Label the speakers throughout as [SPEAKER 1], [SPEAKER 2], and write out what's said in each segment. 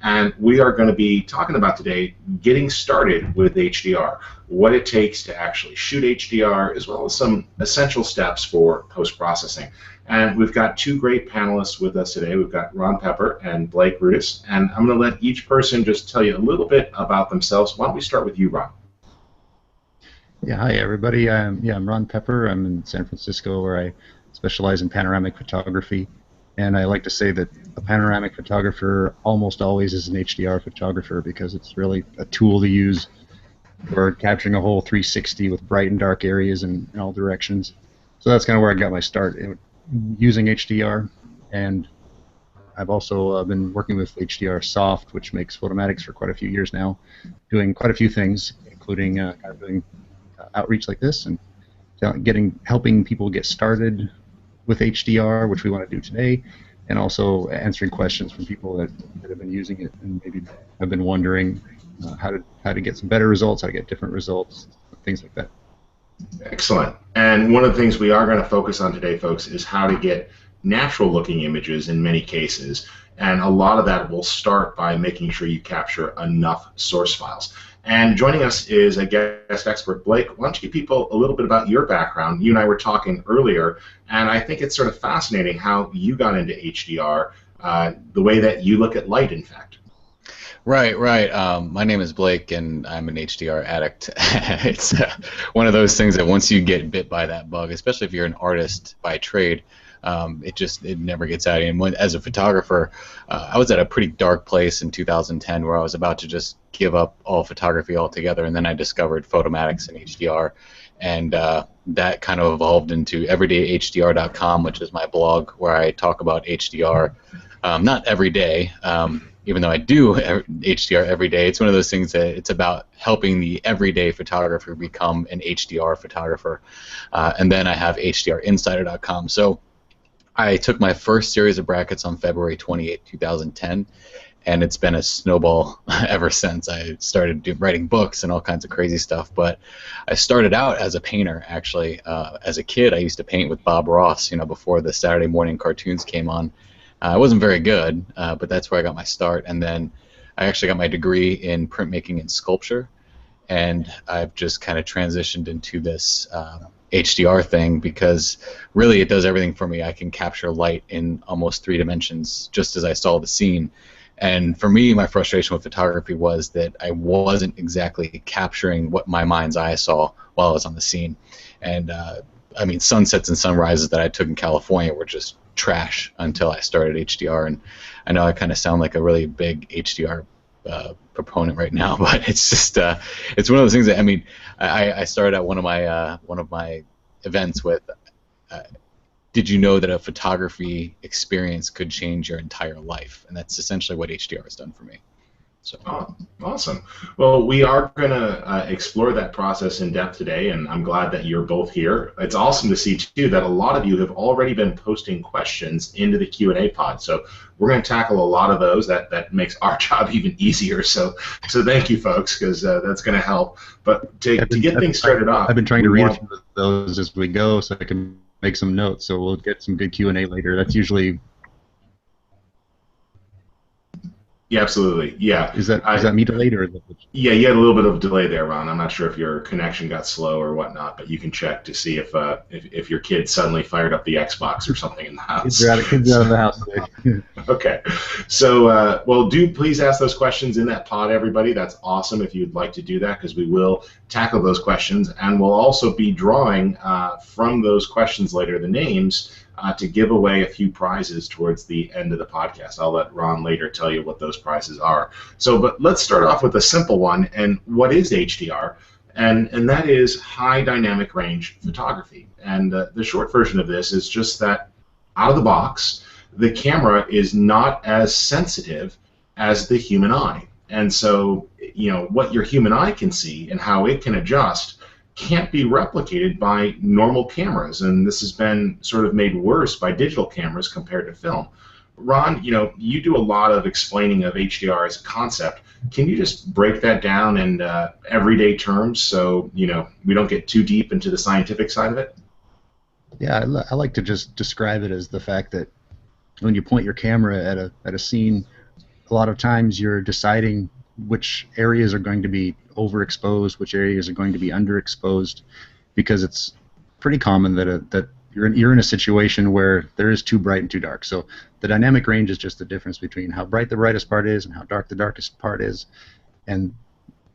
[SPEAKER 1] And we are going to be talking about today getting started with HDR, what it takes to actually shoot HDR, as well as some essential steps for post-processing. And we've got two great panelists with us today. We've got Ron Pepper and Blake Rudis, and I'm going to let each person just tell you a little bit about themselves. Why don't we start with you, Ron?
[SPEAKER 2] Yeah, hi everybody. I'm Ron Pepper. I'm in San Francisco, where I specialize in panoramic photography. And I like to say that a panoramic photographer almost always is an HDR photographer, because it's really a tool to use for capturing a whole 360 with bright and dark areas in all directions. So that's kind of where I got my start using HDR. And I've also been working with HDRSoft, which makes Photomatix, for quite a few years now, doing quite a few things, including kind of doing outreach like this and helping people get started with HDR, which we want to do today, and also answering questions from people that have been using it and maybe have been wondering how to get some better results, how to get different results, things like that.
[SPEAKER 1] Excellent. And one of the things we are going to focus on today, folks, is how to get natural looking images in many cases. And a lot of that will start by making sure you capture enough source files. And joining us is a guest expert, Blake. Why don't you give people a little bit about your background? You and I were talking earlier, and I think it's sort of fascinating how you got into HDR, the way that you look at light, in fact.
[SPEAKER 3] Right. My name is Blake, and I'm an HDR addict. It's one of those things that once you get bit by that bug, especially if you're an artist by trade, it never gets out of you. And as a photographer, I was at a pretty dark place in 2010 where I was about to just give up all photography altogether, and then I discovered Photomatix and HDR, and that kind of evolved into everydayhdr.com, which is my blog where I talk about HDR, not every day, even though I do HDR every day. It's one of those things that it's about helping the everyday photographer become an HDR photographer. And then I have HDRinsider.com. So I took my first series of brackets on February 28, 2010, and it's been a snowball ever since. I started writing books and all kinds of crazy stuff, but I started out as a painter, actually. As a kid, I used to paint with Bob Ross, before the Saturday morning cartoons came on. I wasn't very good, but that's where I got my start, and then I actually got my degree in printmaking and sculpture, and I've just kind of transitioned into this HDR thing because really it does everything for me. I can capture light in almost 3 dimensions just as I saw the scene. And for me, my frustration with photography was that I wasn't exactly capturing what my mind's eye saw while I was on the scene. And I mean, sunsets and sunrises that I took in California were just trash until I started HDR. And I know I kind of sound like a really big HDR proponent right now, but it's just it's one of those things that, I mean, I started at one of my events with did you know that a photography experience could change your entire life? And that's essentially what HDR has done for me. So.
[SPEAKER 1] Oh, awesome. Well, we are going to explore that process in depth today, and I'm glad that you're both here. It's awesome to see, too, that a lot of you have already been posting questions into the Q&A pod. So we're going to tackle a lot of those. That makes our job even easier. So thank you, folks, because that's going to help. But to get things started off,
[SPEAKER 2] I've been trying to read a few of those as we go so I can make some notes. So we'll get some good Q&A later. That's usually...
[SPEAKER 1] Yeah, absolutely. Yeah.
[SPEAKER 2] Is that me delayed or?
[SPEAKER 1] Yeah, you had a little bit of delay there, Ron. I'm not sure if your connection got slow or whatnot, but you can check to see if your kid suddenly fired up the Xbox or something in the house.
[SPEAKER 2] Kids out of the house.
[SPEAKER 1] Okay. So, well, do please ask those questions in that pod, everybody. That's awesome if you'd like to do that, because we will tackle those questions, and we'll also be drawing from those questions later the names to give away a few prizes towards the end of the podcast. I'll let Ron later tell you what those prizes are. So, but let's start off with a simple one. And what is HDR? And that is high dynamic range photography. And the short version of this is just that out of the box, the camera is not as sensitive as the human eye. And so, what your human eye can see and how it can adjust can't be replicated by normal cameras, and this has been sort of made worse by digital cameras compared to film. Ron, you do a lot of explaining of HDR as a concept. Can you just break that down in everyday terms so we don't get too deep into the scientific side of it?
[SPEAKER 2] Yeah, I like to just describe it as the fact that when you point your camera at a scene, a lot of times you're deciding which areas are going to be overexposed, which areas are going to be underexposed, because it's pretty common that you're in a situation where there is too bright and too dark. So the dynamic range is just the difference between how bright the brightest part is and how dark the darkest part is. And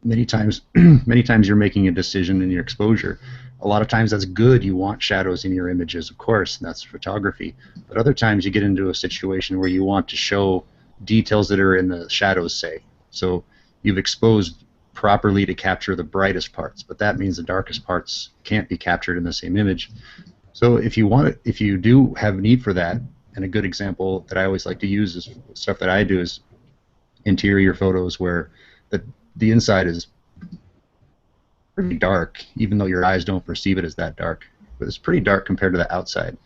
[SPEAKER 2] many times you're making a decision in your exposure. A lot of times that's good. You want shadows in your images, of course, and that's photography. But other times you get into a situation where you want to show details that are in the shadows, say. So you've exposed properly to capture the brightest parts, but that means the darkest parts can't be captured in the same image. So if you do have need for that, and a good example that I always like to use is stuff that I do is interior photos where the inside is pretty dark, even though your eyes don't perceive it as that dark. But it's pretty dark compared to the outside.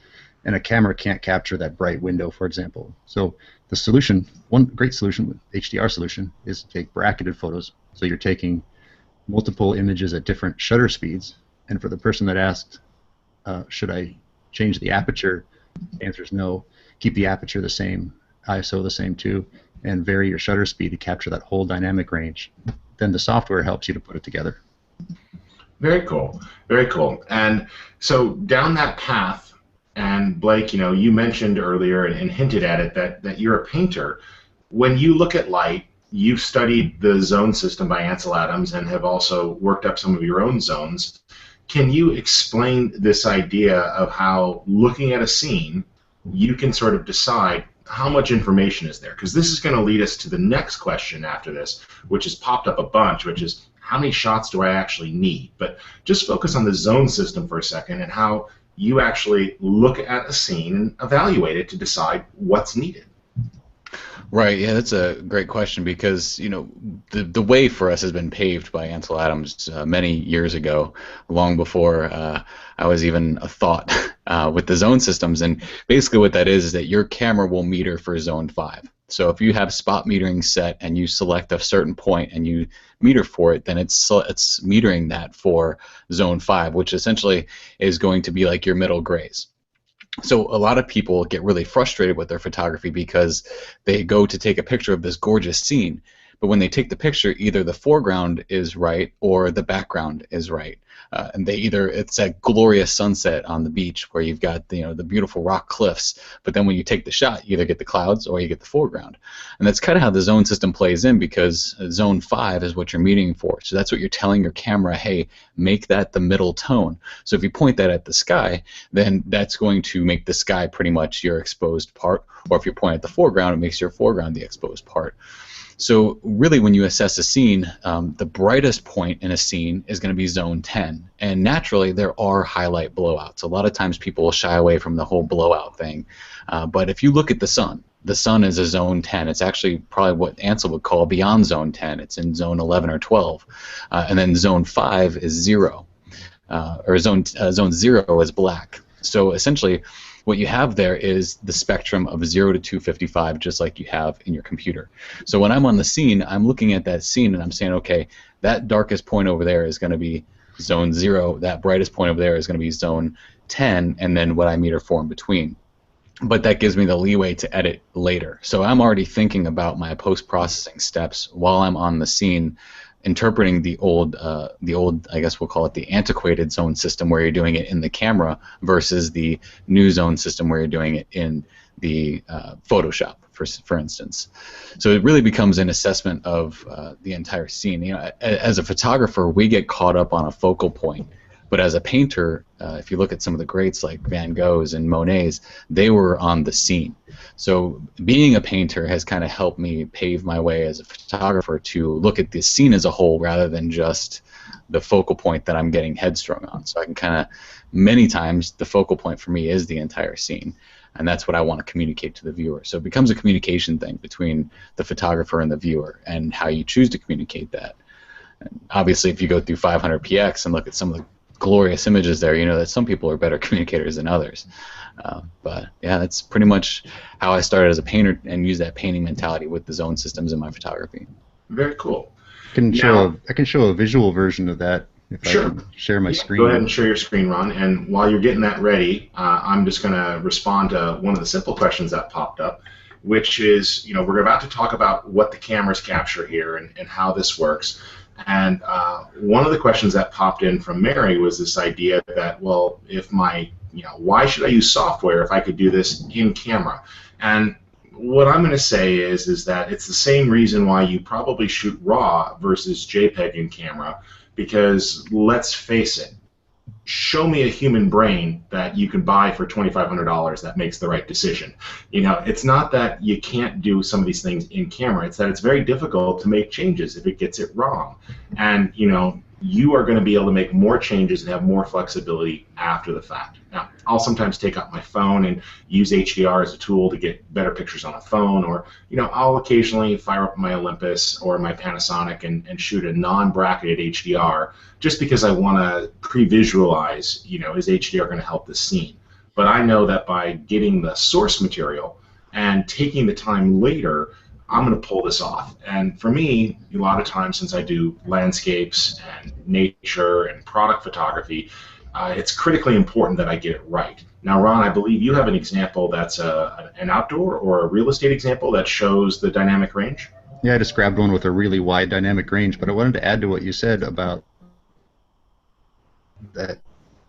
[SPEAKER 2] And a camera can't capture that bright window, for example. So the solution, one great solution with HDR solution, is to take bracketed photos. So you're taking multiple images at different shutter speeds. And for the person that asked, should I change the aperture? The answer is no. Keep the aperture the same, ISO the same too, and vary your shutter speed to capture that whole dynamic range. Then the software helps you to put it together.
[SPEAKER 1] Very cool. Very cool. And so down that path, and Blake, you know, you mentioned earlier and hinted at it that you're a painter. When you look at light, you've studied the zone system by Ansel Adams and have also worked up some of your own zones. Can you explain this idea of how, looking at a scene, you can sort of decide how much information is there? Because this is going to lead us to the next question after this, which has popped up a bunch, which is how many shots do I actually need? But just focus on the zone system for a second and how you actually look at a scene and evaluate it to decide what's needed.
[SPEAKER 3] Right, yeah, that's a great question because, you know, the way for us has been paved by Ansel Adams many years ago, long before I was even a thought with the zone systems. And basically what that is that your camera will meter for zone 5. So if you have spot metering set and you select a certain point and you meter for it, then it's metering that for zone 5, which essentially is going to be like your middle grays. So a lot of people get really frustrated with their photography because they go to take a picture of this gorgeous scene, but when they take the picture, either the foreground is right or the background is right. And it's that glorious sunset on the beach where you've got the beautiful rock cliffs, but then when you take the shot, you either get the clouds or you get the foreground. And that's kind of how the zone system plays in, because zone 5 is what you're metering for. So that's what you're telling your camera, hey, make that the middle tone. So if you point that at the sky, then that's going to make the sky pretty much your exposed part, or if you point at the foreground, it makes your foreground the exposed part. So really, when you assess a scene, the brightest point in a scene is going to be zone 10. And naturally, there are highlight blowouts. A lot of times people will shy away from the whole blowout thing. But if you look at the sun is a zone 10. It's actually probably what Ansel would call beyond zone 10. It's in zone 11 or 12. And then zone 5 is 0. Or zone 0 is black. So essentially, what you have there is the spectrum of 0 to 255, just like you have in your computer. So when I'm on the scene, I'm looking at that scene and I'm saying, okay, that darkest point over there is going to be zone 0, that brightest point over there is going to be zone 10, and then what I meter for in between. But that gives me the leeway to edit later. So I'm already thinking about my post-processing steps while I'm on the scene, interpreting the old, I guess we'll call it the antiquated zone system where you're doing it in the camera versus the new zone system where you're doing it in the Photoshop, for instance. So it really becomes an assessment of the entire scene. You know, as a photographer, we get caught up on a focal point. But as a painter, if you look at some of the greats like Van Goghs and Monets, they were on the scene. So being a painter has kind of helped me pave my way as a photographer to look at the scene as a whole rather than just the focal point that I'm getting headstrong on. So I can kind of, many times, the focal point for me is the entire scene. And that's what I want to communicate to the viewer. So it becomes a communication thing between the photographer and the viewer and how you choose to communicate that. And obviously, if you go through 500px and look at some of the glorious images there, you know that some people are better communicators than others. But yeah, that's pretty much how I started as a painter and use that painting mentality with the zone systems in my photography.
[SPEAKER 1] Very cool.
[SPEAKER 2] I can show a visual version of that if
[SPEAKER 1] Sure.
[SPEAKER 2] I can share my screen.
[SPEAKER 1] Go ahead and share your screen, Ron. And while you're getting that ready, I'm just going to respond to one of the simple questions that popped up, which is, we're about to talk about what the cameras capture here and how this works. And one of the questions that popped in from Mary was this idea that, well, if why should I use software if I could do this in camera? And what I'm going to say is that it's the same reason why you probably shoot RAW versus JPEG in camera, because let's face it, show me a human brain that you can buy for $2,500 that makes the right decision. It's not that you can't do some of these things in camera, it's that it's very difficult to make changes if it gets it wrong. And you are going to be able to make more changes and have more flexibility after the fact. Now, I'll sometimes take out my phone and use HDR as a tool to get better pictures on a phone, or I'll occasionally fire up my Olympus or my Panasonic and shoot a non-bracketed HDR just because I want to pre-visualize, is HDR going to help the scene? But I know that by getting the source material and taking the time later, I'm going to pull this off. And for me, a lot of times, since I do landscapes and nature and product photography, it's critically important that I get it right. Now, Ron, I believe you have an example that's an outdoor or a real estate example that shows the dynamic range?
[SPEAKER 2] Yeah, I just grabbed one with a really wide dynamic range, but I wanted to add to what you said about that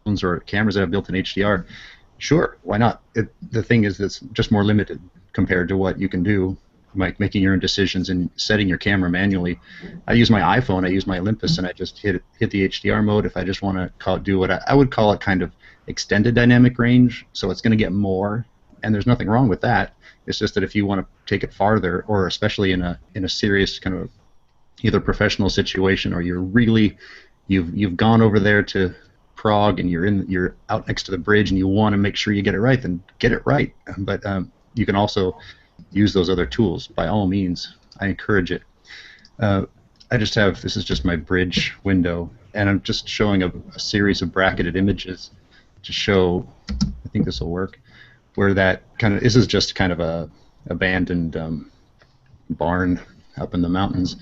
[SPEAKER 2] phones or cameras that have built-in HDR. Sure, why not? The thing is, it's just more limited compared to what you can do, like making your own decisions and setting your camera manually. I use my iPhone, I use my Olympus, and I just hit the HDR mode if I just want to do what I would call it kind of extended dynamic range. So it's going to get more, and there's nothing wrong with that. It's just that if you want to take it farther, or especially in a serious kind of either professional situation, or you've gone over there to Prague and you're out next to the bridge and you want to make sure you get it right, then get it right. But you can also use those other tools. By all means, I encourage it. This is just my bridge window, and I'm just showing a series of bracketed images to show, I think this will work, where this is just kind of a abandoned barn up in the mountains,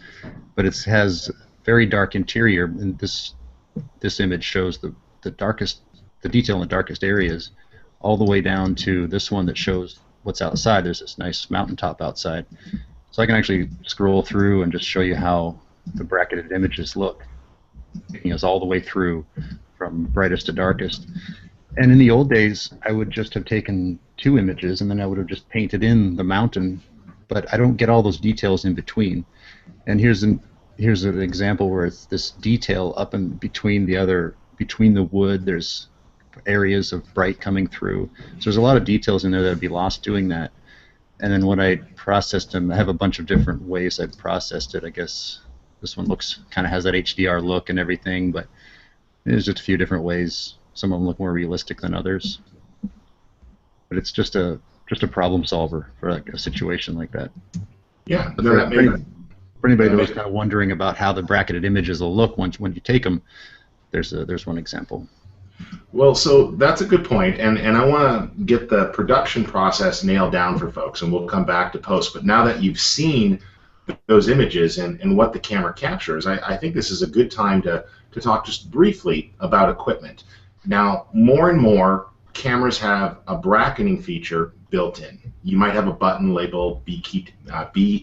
[SPEAKER 2] but it has very dark interior, and this image shows the detail in the darkest areas, all the way down to this one that shows what's outside. There's this nice mountaintop outside. So I can actually scroll through and just show you how the bracketed images look, taking us all the way through from brightest to darkest. And in the old days, I would just have taken 2 images and then I would have just painted in the mountain, but I don't get all those details in between. And here's an example where it's this detail up in between the wood. There's areas of bright coming through. So there's a lot of details in there that would be lost doing that. And then when I processed them, I have a bunch of different ways I've processed it. I guess this one kind of has that HDR look and everything, but there's just a few different ways. Some of them look more realistic than others. But it's just a problem solver for like a situation like that.
[SPEAKER 1] Yeah.
[SPEAKER 2] For anybody who's kind of wondering about how the bracketed images will look when you take them, there's one example.
[SPEAKER 1] Well, so that's a good point, and I want to get the production process nailed down for folks, and we'll come back to post. But now that you've seen those images and what the camera captures, I think this is a good time to talk just briefly about equipment. Now, more and more cameras have a bracketing feature built in. You might have a button labeled BKT,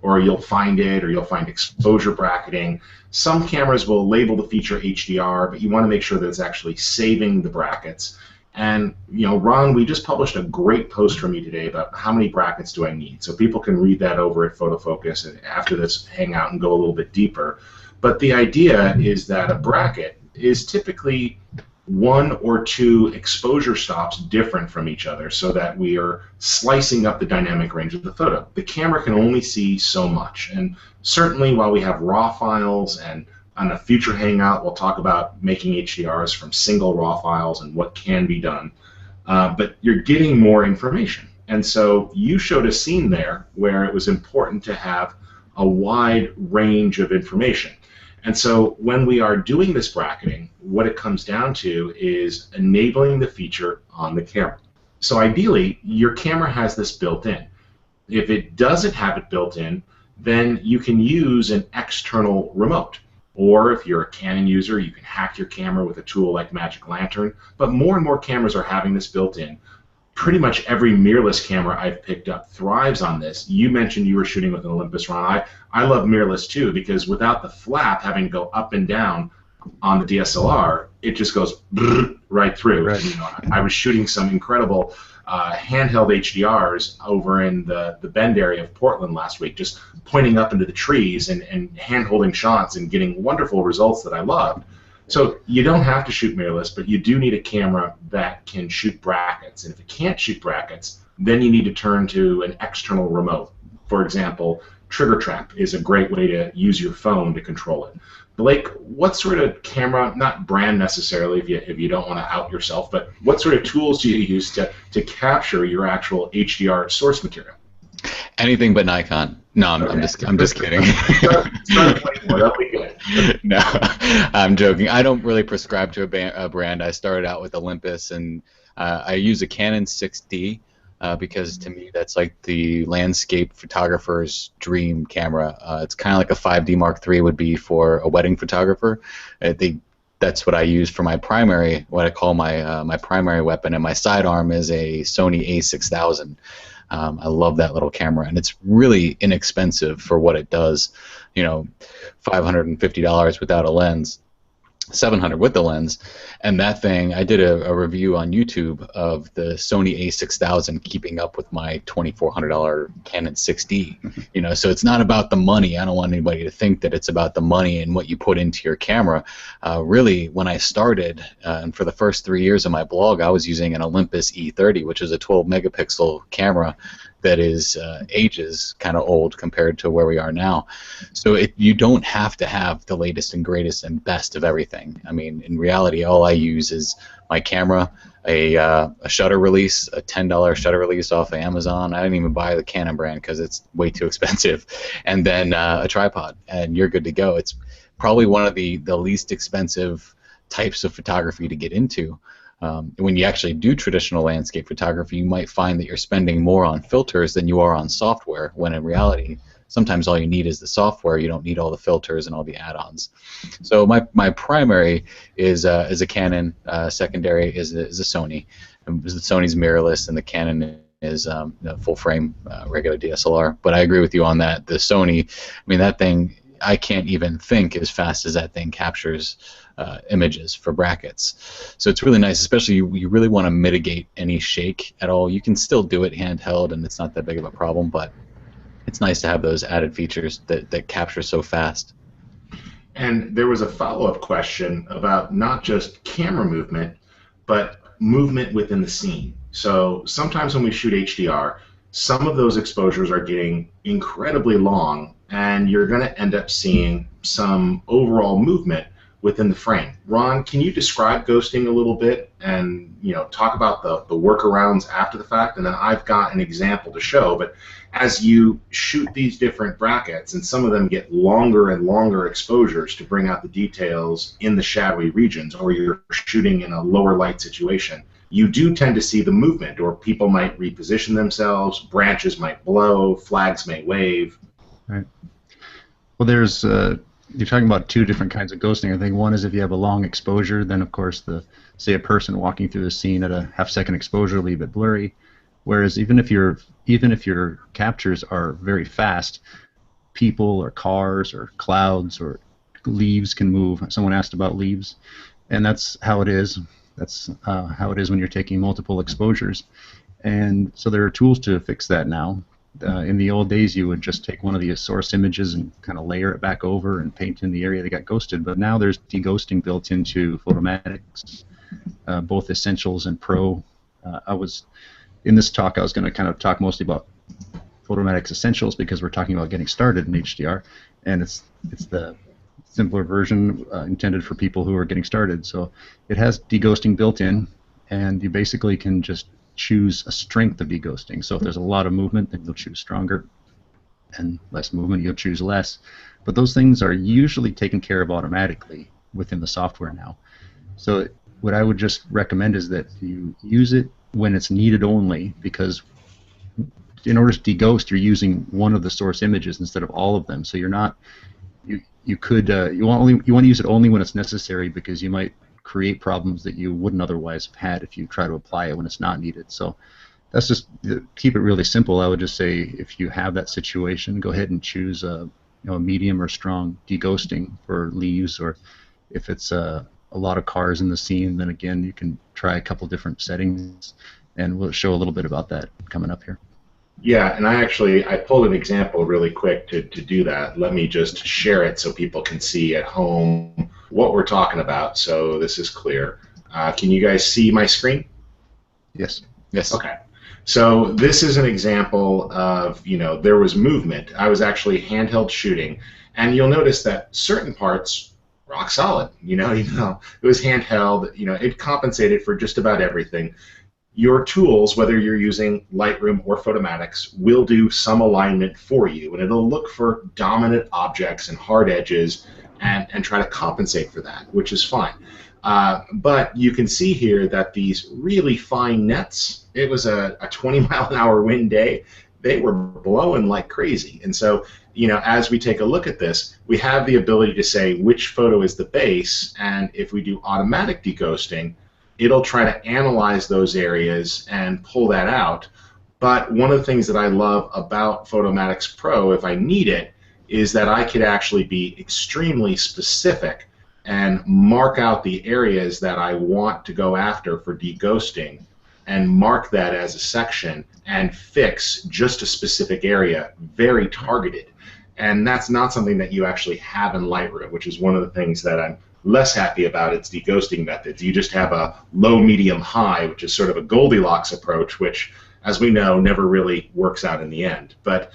[SPEAKER 1] or you'll find exposure bracketing. Some cameras will label the feature HDR, but you want to make sure that it's actually saving the brackets. And Ron, we just published a great post from you today about how many brackets do I need, so people can read that over at Photofocus and after this hang out and go a little bit deeper. But the idea is that a bracket is typically 1 or 2 exposure stops different from each other, so that we are slicing up the dynamic range of the photo. The camera can only see so much, and certainly while we have raw files, and on a future hangout we'll talk about making HDRs from single raw files and what can be done, but you're getting more information. And so you showed a scene there where it was important to have a wide range of information. And so when we are doing this bracketing, what it comes down to is enabling the feature on the camera. So ideally, your camera has this built in. If it doesn't have it built in, then you can use an external remote. Or if you're a Canon user, you can hack your camera with a tool like Magic Lantern. But more and more cameras are having this built in. pretty much every mirrorless camera I've picked up thrives on this. You mentioned you were shooting with an Olympus, Ron. I love mirrorless too, because without the flap having to go up and down on the DSLR, it just goes right through.
[SPEAKER 2] Right.
[SPEAKER 1] You know, I was shooting some incredible handheld HDRs over in the Bend area of Portland last week, just pointing up into the trees and hand-holding shots and getting wonderful results that I loved. So you don't have to shoot mirrorless, but you do need a camera that can shoot brackets. And if it can't shoot brackets, then you need to turn to an external remote. For example, Trigger Trap is a great way to use your phone to control it. Blake, what sort of camera, not brand necessarily if you don't want to out yourself, but what sort of tools do you use to capture your actual HDR source material?
[SPEAKER 3] Anything but Nikon. No, I'm just kidding.
[SPEAKER 1] That'll be good.
[SPEAKER 3] No, I'm joking. I don't really prescribe to a brand. I started out with Olympus, and I use a Canon 6D because to me that's like the landscape photographer's dream camera. It's kind of like a 5D Mark III would be for a wedding photographer. That's what I use for my primary, what I call my primary weapon, and my sidearm is a Sony A6000. I love that little camera, and it's really inexpensive for what it does. You know, $550 without a lens, $700 with the lens, and that thing, I did a review on YouTube of the Sony A6000 keeping up with my $2,400 Canon 6D. You know, so it's not about the money. I don't want anybody to think that it's about the money and what you put into your camera. Really, when I started, and for the first 3 years of my blog, I was using an Olympus E30, which is a 12 megapixel camera that is ages kind of old compared to where we are now. So you don't have to have the latest and greatest and best of everything. I mean, in reality, all I use is my camera, a shutter release, a $10 shutter release off of Amazon. I didn't even buy the Canon brand because it's way too expensive. And then a tripod, and you're good to go. It's probably one of the least expensive types of photography to get into. When you actually do traditional landscape photography, you might find that you're spending more on filters than you are on software, when in reality, sometimes all you need is the software. You don't need all the filters and all the add-ons. So my primary is a Canon, secondary is a Sony. And the Sony's mirrorless, and the Canon is full-frame regular DSLR. But I agree with you on that. The Sony, I mean, that thing, I can't even think as fast as that thing captures images for brackets. So it's really nice, especially you really want to mitigate any shake at all. You can still do it handheld, and it's not that big of a problem, but it's nice to have those added features that capture so fast.
[SPEAKER 1] And there was a follow-up question about not just camera movement, but movement within the scene. So sometimes when we shoot HDR, some of those exposures are getting incredibly long, and you're going to end up seeing some overall movement within the frame. Ron, can you describe ghosting a little bit and talk about the workarounds after the fact? And then I've got an example to show. But as you shoot these different brackets, and some of them get longer and longer exposures to bring out the details in the shadowy regions, or you're shooting in a lower light situation, you do tend to see the movement, or people might reposition themselves, branches might blow, flags may wave.
[SPEAKER 2] Right. Well, there's you're talking about two different kinds of ghosting. I think one is if you have a long exposure, then of course say a person walking through the scene at a half-second exposure will be a bit blurry. Whereas even if your captures are very fast, people or cars or clouds or leaves can move. Someone asked about leaves, and that's how it is. That's how it is when you're taking multiple exposures. And so there are tools to fix that now. In the old days, you would just take one of the source images and kind of layer it back over and paint in the area that got ghosted. But now there's deghosting built into Photomatix, both Essentials and Pro. In this talk, I was going to kind of talk mostly about Photomatix Essentials because we're talking about getting started in HDR, and it's the simpler version intended for people who are getting started. So it has deghosting built in, and you basically can just choose a strength of deghosting. So if there's a lot of movement, then you'll choose stronger, and less movement, you'll choose less. But those things are usually taken care of automatically within the software now. So what I would just recommend is that you use it when it's needed only, because in order to deghost, you're using one of the source images instead of all of them. So you're not you want to use it only when it's necessary, because you might create problems that you wouldn't otherwise have had if you try to apply it when it's not needed. So that's just, keep it really simple. I would just say if you have that situation, go ahead and choose a medium or strong deghosting for leaves, or if it's a lot of cars in the scene, then again you can try a couple different settings, and we'll show a little bit about that coming up here.
[SPEAKER 1] Yeah, and I pulled an example really quick to do that. Let me just share it so people can see at home what we're talking about, so this is clear. Can you guys see my screen?
[SPEAKER 2] Yes.
[SPEAKER 3] Yes.
[SPEAKER 1] Okay. So this is an example of, there was movement. I was actually handheld shooting, and you'll notice that certain parts rock solid. Even though it was handheld, it compensated for just about everything. Your tools, whether you're using Lightroom or Photomatix, will do some alignment for you, and it'll look for dominant objects and hard edges and try to compensate for that, which is fine. But you can see here that these really fine nets, it was a 20-mile-an-hour wind day, they were blowing like crazy. And so, as we take a look at this, we have the ability to say which photo is the base, and if we do automatic deghosting, it'll try to analyze those areas and pull that out. But one of the things that I love about Photomatix Pro, if I need it, is that I could actually be extremely specific and mark out the areas that I want to go after for deghosting, and mark that as a section and fix just a specific area, very targeted. And that's not something that you actually have in Lightroom, which is one of the things that I'm less happy about its deghosting methods. You just have a low, medium, high, which is sort of a Goldilocks approach, which, as we know, never really works out in the end. But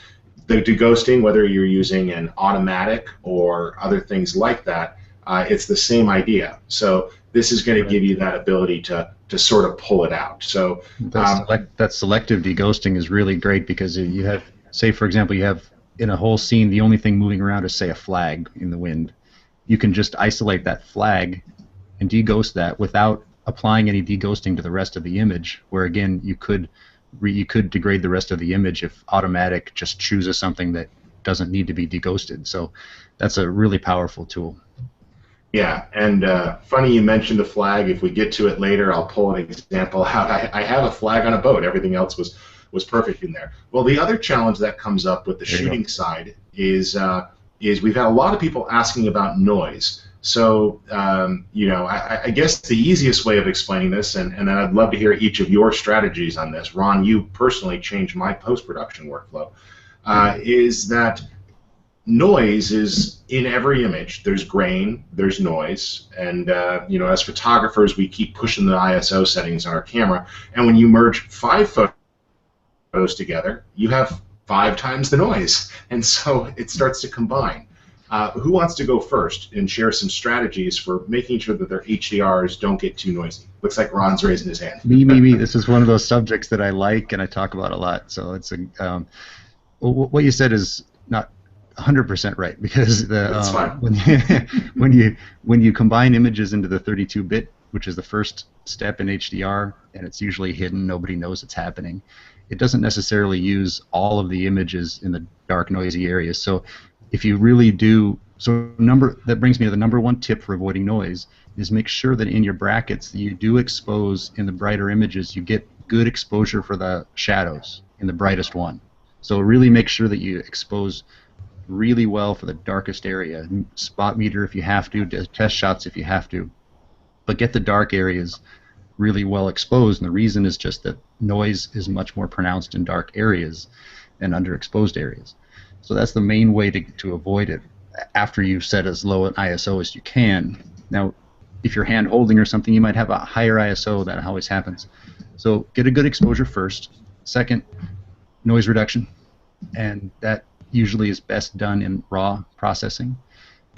[SPEAKER 1] the deghosting, whether you're using an automatic or other things like that, it's the same idea. So this is going to give you that ability to sort of pull it out. So
[SPEAKER 2] that selective deghosting is really great, because you have, say for example, you have in a whole scene the only thing moving around is, say, a flag in the wind. You can just isolate that flag and deghost that without applying any deghosting to the rest of the image, where again you could degrade the rest of the image if automatic just chooses something that doesn't need to be deghosted. So that's a really powerful tool.
[SPEAKER 1] Yeah, and funny you mentioned the flag. If we get to it later, I'll pull an example out. I have a flag on a boat. Everything else was perfect in there. Well, the other challenge that comes up with the shooting side is we've had a lot of people asking about noise. So, I guess the easiest way of explaining this, and then I'd love to hear each of your strategies on this. Ron, you personally changed my post-production workflow, is that noise is in every image. There's grain, there's noise, and as photographers, we keep pushing the ISO settings on our camera, and when you merge 5 photos together, you have 5 times the noise, and so it starts to combine. Who wants to go first and share some strategies for making sure that their HDRs don't get too noisy? Looks like Ron's raising his hand.
[SPEAKER 2] Me. This is one of those subjects that I like and I talk about a lot. So it's what you said is not 100% right, because
[SPEAKER 1] That's fine.
[SPEAKER 2] when you combine images into the 32-bit, which is the first step in HDR, and it's usually hidden, nobody knows it's happening. It doesn't necessarily use all of the images in the dark, noisy areas. So if you really do, that brings me to the #1 tip for avoiding noise, is make sure that in your brackets that you do expose in the brighter images, you get good exposure for the shadows in the brightest one. So really make sure that you expose really well for the darkest area. Spot meter if you have to, test shots if you have to, but get the dark areas really well exposed, and the reason is just that noise is much more pronounced in dark areas and underexposed areas. So that's the main way to avoid it, after you've set as low an ISO as you can. Now, if you're hand holding or something, you might have a higher ISO. That always happens. So get a good exposure first. Second, noise reduction, and that usually is best done in raw processing,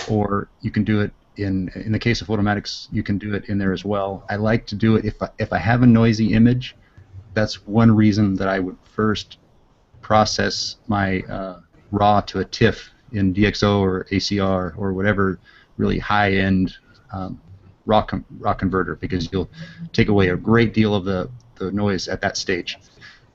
[SPEAKER 2] or you can do it in the case of Photomatix, you can do it in there as well. I like to do it if I have a noisy image. That's one reason that I would first process my raw to a TIFF in DxO or ACR or whatever really high-end raw converter, because you'll take away a great deal of the noise at that stage.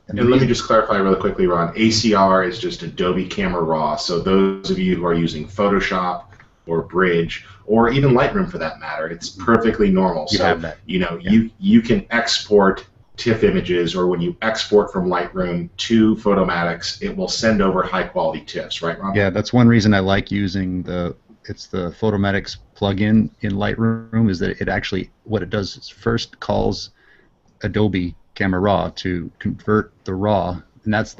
[SPEAKER 1] And let me just clarify really quickly, Ron. ACR is just Adobe Camera Raw. So those of you who are using Photoshop or Bridge or even Lightroom for that matter. It's perfectly normal.
[SPEAKER 2] You have that.
[SPEAKER 1] You know,
[SPEAKER 2] Yeah.
[SPEAKER 1] you can export TIFF images, or when you export from Lightroom to Photomatix, it will send over high quality TIFFs, right, Ron?
[SPEAKER 2] Yeah, that's one reason I like using the Photomatix plugin in Lightroom, is that it actually, what it does is first calls Adobe Camera Raw to convert the raw, and that's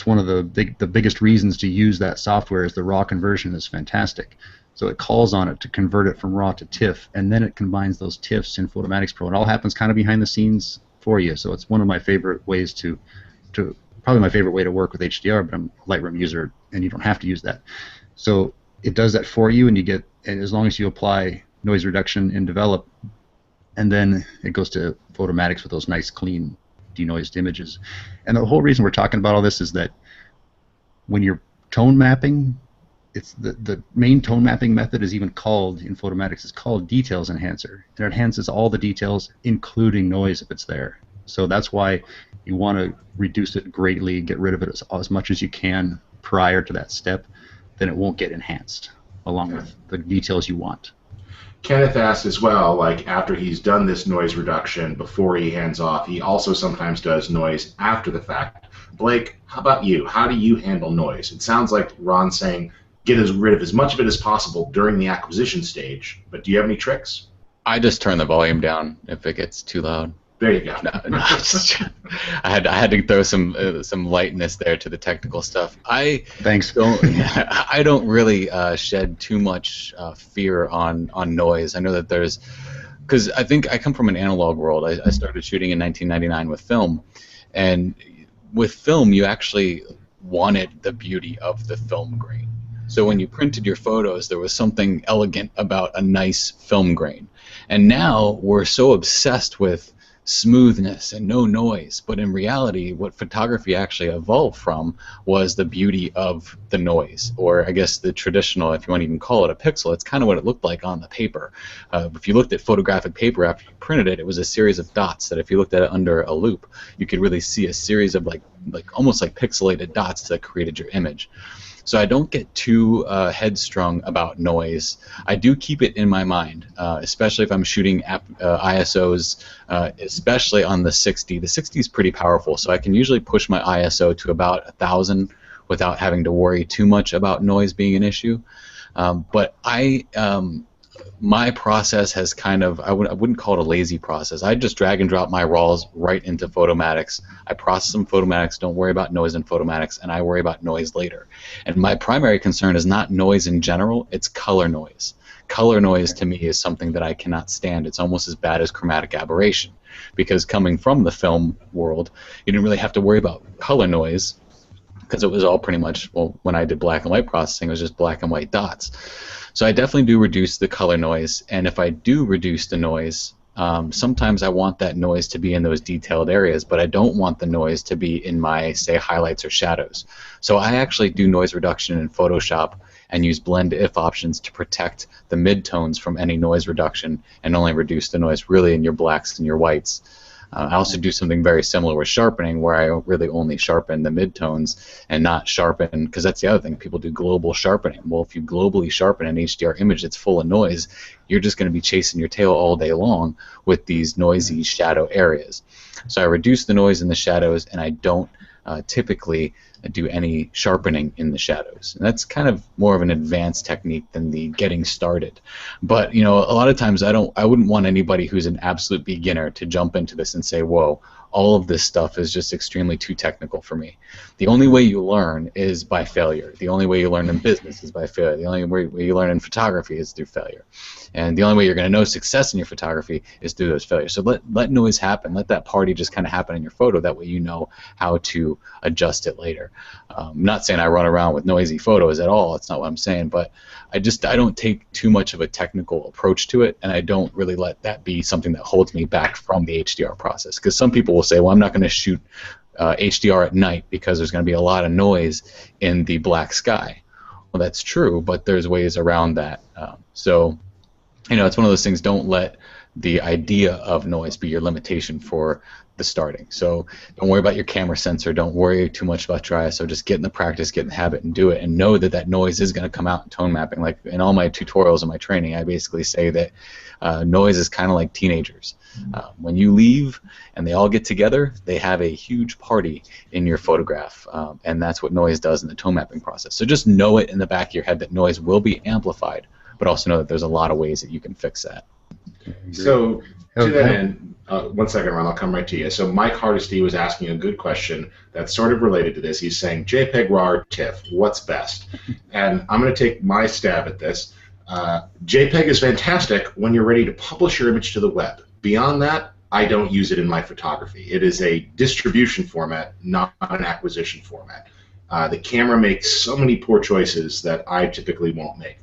[SPEAKER 2] one of the biggest reasons to use that software, is the raw conversion is fantastic. So it calls on it to convert it from raw to TIFF, and then it combines those TIFFs in Photomatix Pro. It all happens kind of behind the scenes for you. So it's one of my favorite ways to probably my favorite way to work with HDR, but I'm a Lightroom user, and you don't have to use that. So it does that for you, and and as long as you apply noise reduction in Develop, and then it goes to Photomatix with those nice, clean, denoised images. And the whole reason we're talking about all this is that when you're tone mapping, it's the main tone mapping method is even called in Photomatix, is called Details Enhancer, and it enhances all the details, including noise if it's there. So that's why you want to reduce it greatly, get rid of it as much as you can prior to that step. Then it won't get enhanced along with the details you want.
[SPEAKER 1] Kenneth asked as well, like after he's done this noise reduction before he hands off, he also sometimes does noise after the fact. Blake, how about you? How do you handle noise? It sounds like Ron's saying get rid of as much of it as possible during the acquisition stage, but do you have any tricks?
[SPEAKER 3] I just turn the volume down if it gets too loud.
[SPEAKER 1] There you go.
[SPEAKER 3] No, I had to throw some lightness there to the technical stuff.
[SPEAKER 2] Thanks.
[SPEAKER 3] I don't really shed too much fear on noise. I know that there's, because I think I come from an analog world. I started shooting in 1999 with film, and with film you actually wanted the beauty of the film grain. So when you printed your photos, there was something elegant about a nice film grain. And now we're so obsessed with smoothness and no noise, but in reality what photography actually evolved from was the beauty of the noise, or I guess the traditional, if you want to even call it a pixel, it's kind of what it looked like on the paper. If you looked at photographic paper after you printed it, it was a series of dots that if you looked at it under a loupe, you could really see a series of like almost like pixelated dots that created your image. So I don't get too headstrong about noise. I do keep it in my mind, especially if I'm shooting ISOs, especially on the 60. The 60 is pretty powerful, so I can usually push my ISO to about 1,000 without having to worry too much about noise being an issue. But my process has kind of, I wouldn't call it a lazy process. I just drag and drop my RAWs right into Photomatix. I process them in Photomatix, don't worry about noise in Photomatix, and I worry about noise later. And my primary concern is not noise in general, it's color noise. Color noise to me is something that I cannot stand. It's almost as bad as chromatic aberration, because coming from the film world, you didn't really have to worry about color noise, because it was all pretty much, well, when I did black and white processing, it was just black and white dots. So I definitely do reduce the color noise, and if I do reduce the noise, sometimes I want that noise to be in those detailed areas, but I don't want the noise to be in my, say, highlights or shadows. So I actually do noise reduction in Photoshop and use blend if options to protect the midtones from any noise reduction and only reduce the noise really in your blacks and your whites. I also do something very similar with sharpening, where I really only sharpen the midtones and not sharpen, because that's the other thing, people do global sharpening. Well, if you globally sharpen an HDR image that's full of noise, you're just going to be chasing your tail all day long with these noisy shadow areas. So I reduce the noise in the shadows, and I don't typically do any sharpening in the shadows. And that's kind of more of an advanced technique than the getting started. But you know, a lot of times I wouldn't want anybody who's an absolute beginner to jump into this and say, whoa, all of this stuff is just extremely too technical for me. The only way you learn is by failure. The only way you learn in business is by failure. The only way you learn in photography is through failure. And the only way you're going to know success in your photography is through those failures. So let noise happen. Let that party just kind of happen in your photo. That way you know how to adjust it later. I'm not saying I run around with noisy photos at all. That's not what I'm saying. But I don't take too much of a technical approach to it, and I don't really let that be something that holds me back from the HDR process. Because some people will say, well, I'm not going to shoot HDR at night because there's going to be a lot of noise in the black sky. Well, that's true, but there's ways around that. So, you know, it's one of those things. Don't let the idea of noise be your limitation for the starting. So don't worry about your camera sensor. Don't worry too much about your ISO. Just get in the practice, get in the habit, and do it. And know that that noise is going to come out in tone mapping. Like in all my tutorials and my training, I basically say that noise is kind of like teenagers. When you leave and they all get together, they have a huge party in your photograph, and that's what noise does in the tone mapping process. So just know it in the back of your head that noise will be amplified, but also know that there's a lot of ways that you can fix that.
[SPEAKER 1] So to that end, 1 second, Ron, I'll come right to you. So Mike Hardesty was asking a good question that's sort of related to this. He's saying, JPEG, RAW, or TIFF, what's best? And I'm going to take my stab at this. JPEG is fantastic when you're ready to publish your image to the web. Beyond that, I don't use it in my photography. It is a distribution format, not an acquisition format. The camera makes so many poor choices that I typically won't make.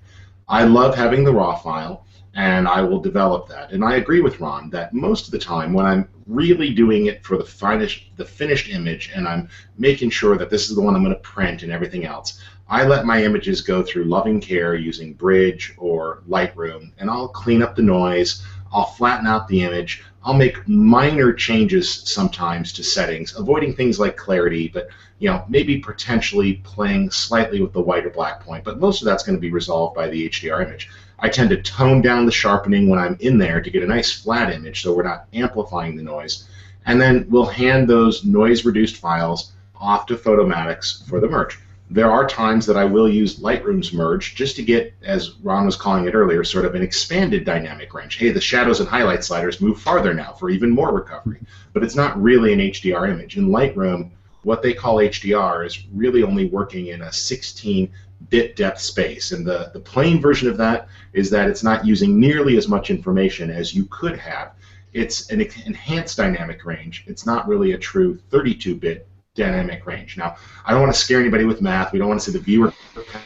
[SPEAKER 1] I love having the RAW file, and I will develop that. And I agree with Ron that most of the time when I'm really doing it for the finished image and I'm making sure that this is the one I'm going to print and everything else, I let my images go through loving care using Bridge or Lightroom, and I'll clean up the noise, I'll flatten out the image, I'll make minor changes sometimes to settings, avoiding things like clarity, but maybe potentially playing slightly with the white or black point, but most of that's going to be resolved by the HDR image. I tend to tone down the sharpening when I'm in there to get a nice flat image so we're not amplifying the noise, and then we'll hand those noise-reduced files off to Photomatix for the merge. There are times that I will use Lightroom's merge just to get, as Ron was calling it earlier, sort of an expanded dynamic range. Hey, the shadows and highlight sliders move farther now for even more recovery, but it's not really an HDR image. In Lightroom, what they call HDR is really only working in a 16-bit depth space, and the plain version of that is that it's not using nearly as much information as you could have. It's an enhanced dynamic range. It's not really a true 32-bit dynamic range. Now, I don't want to scare anybody with math. We don't want to see the viewer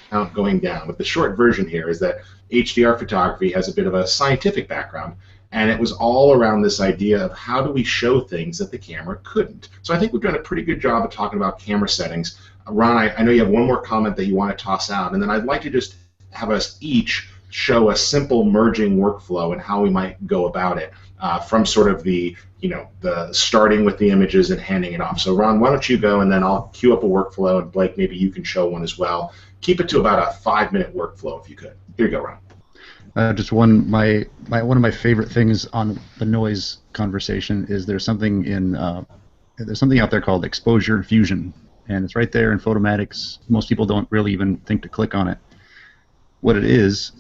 [SPEAKER 1] count going down, but the short version here is that HDR photography has a bit of a scientific background, and it was all around this idea of how do we show things that the camera couldn't. So I think we've done a pretty good job of talking about camera settings. Ron, I know you have one more comment that you want to toss out, and then I'd like to just have us each show a simple merging workflow and how we might go about it from sort of the starting with the images and handing it off. So Ron, why don't you go, and then I'll queue up a workflow, and Blake, maybe you can show one as well. Keep it to about a 5-minute workflow if you could. Here you go, Ron.
[SPEAKER 2] Just one of my favorite things on the noise conversation is there's something out there called exposure fusion, and it's right there in Photomatix. Most people don't really even think to click on it. What it is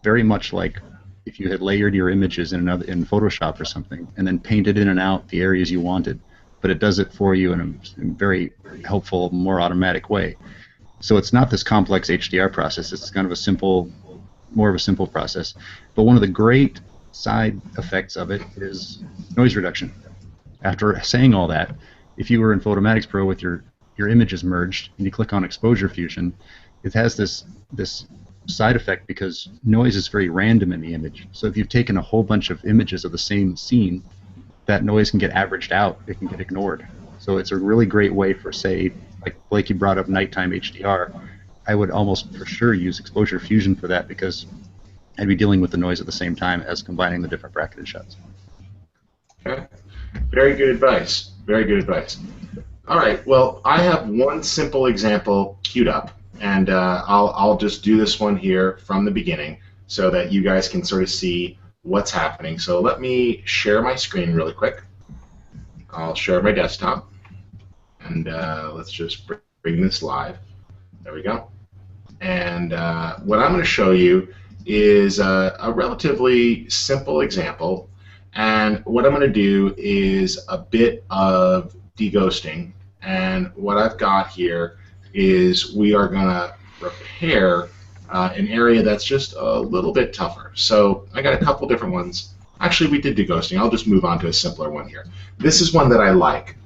[SPEAKER 2] very much like if you had layered your images in Photoshop or something and then painted in and out the areas you wanted, but it does it for you in a very helpful, more automatic way. So it's not this complex HDR process. It's kind of more of a simple process. But one of the great side effects of it is noise reduction. After saying all that, if you were in Photomatix Pro with your images merged and you click on exposure fusion, it has this side effect because noise is very random in the image. So if you've taken a whole bunch of images of the same scene, that noise can get averaged out. It can get ignored. So it's a really great way for, say, like Blakey brought up nighttime HDR. I would almost for sure use exposure fusion for that because I'd be dealing with the noise at the same time as combining the different bracketed shots.
[SPEAKER 1] Okay. Very good advice. Very good advice. All right. Well, I have one simple example queued up, and I'll just do this one here from the beginning so that you guys can sort of see what's happening. So let me share my screen really quick. I'll share my desktop, and let's just bring this live. There we go. And what I'm going to show you is a relatively simple example. And what I'm going to do is a bit of deghosting. And what I've got here is we are going to repair an area that's just a little bit tougher. So I got a couple different ones. Actually, we did deghosting. I'll just move on to a simpler one here. This is one that I like.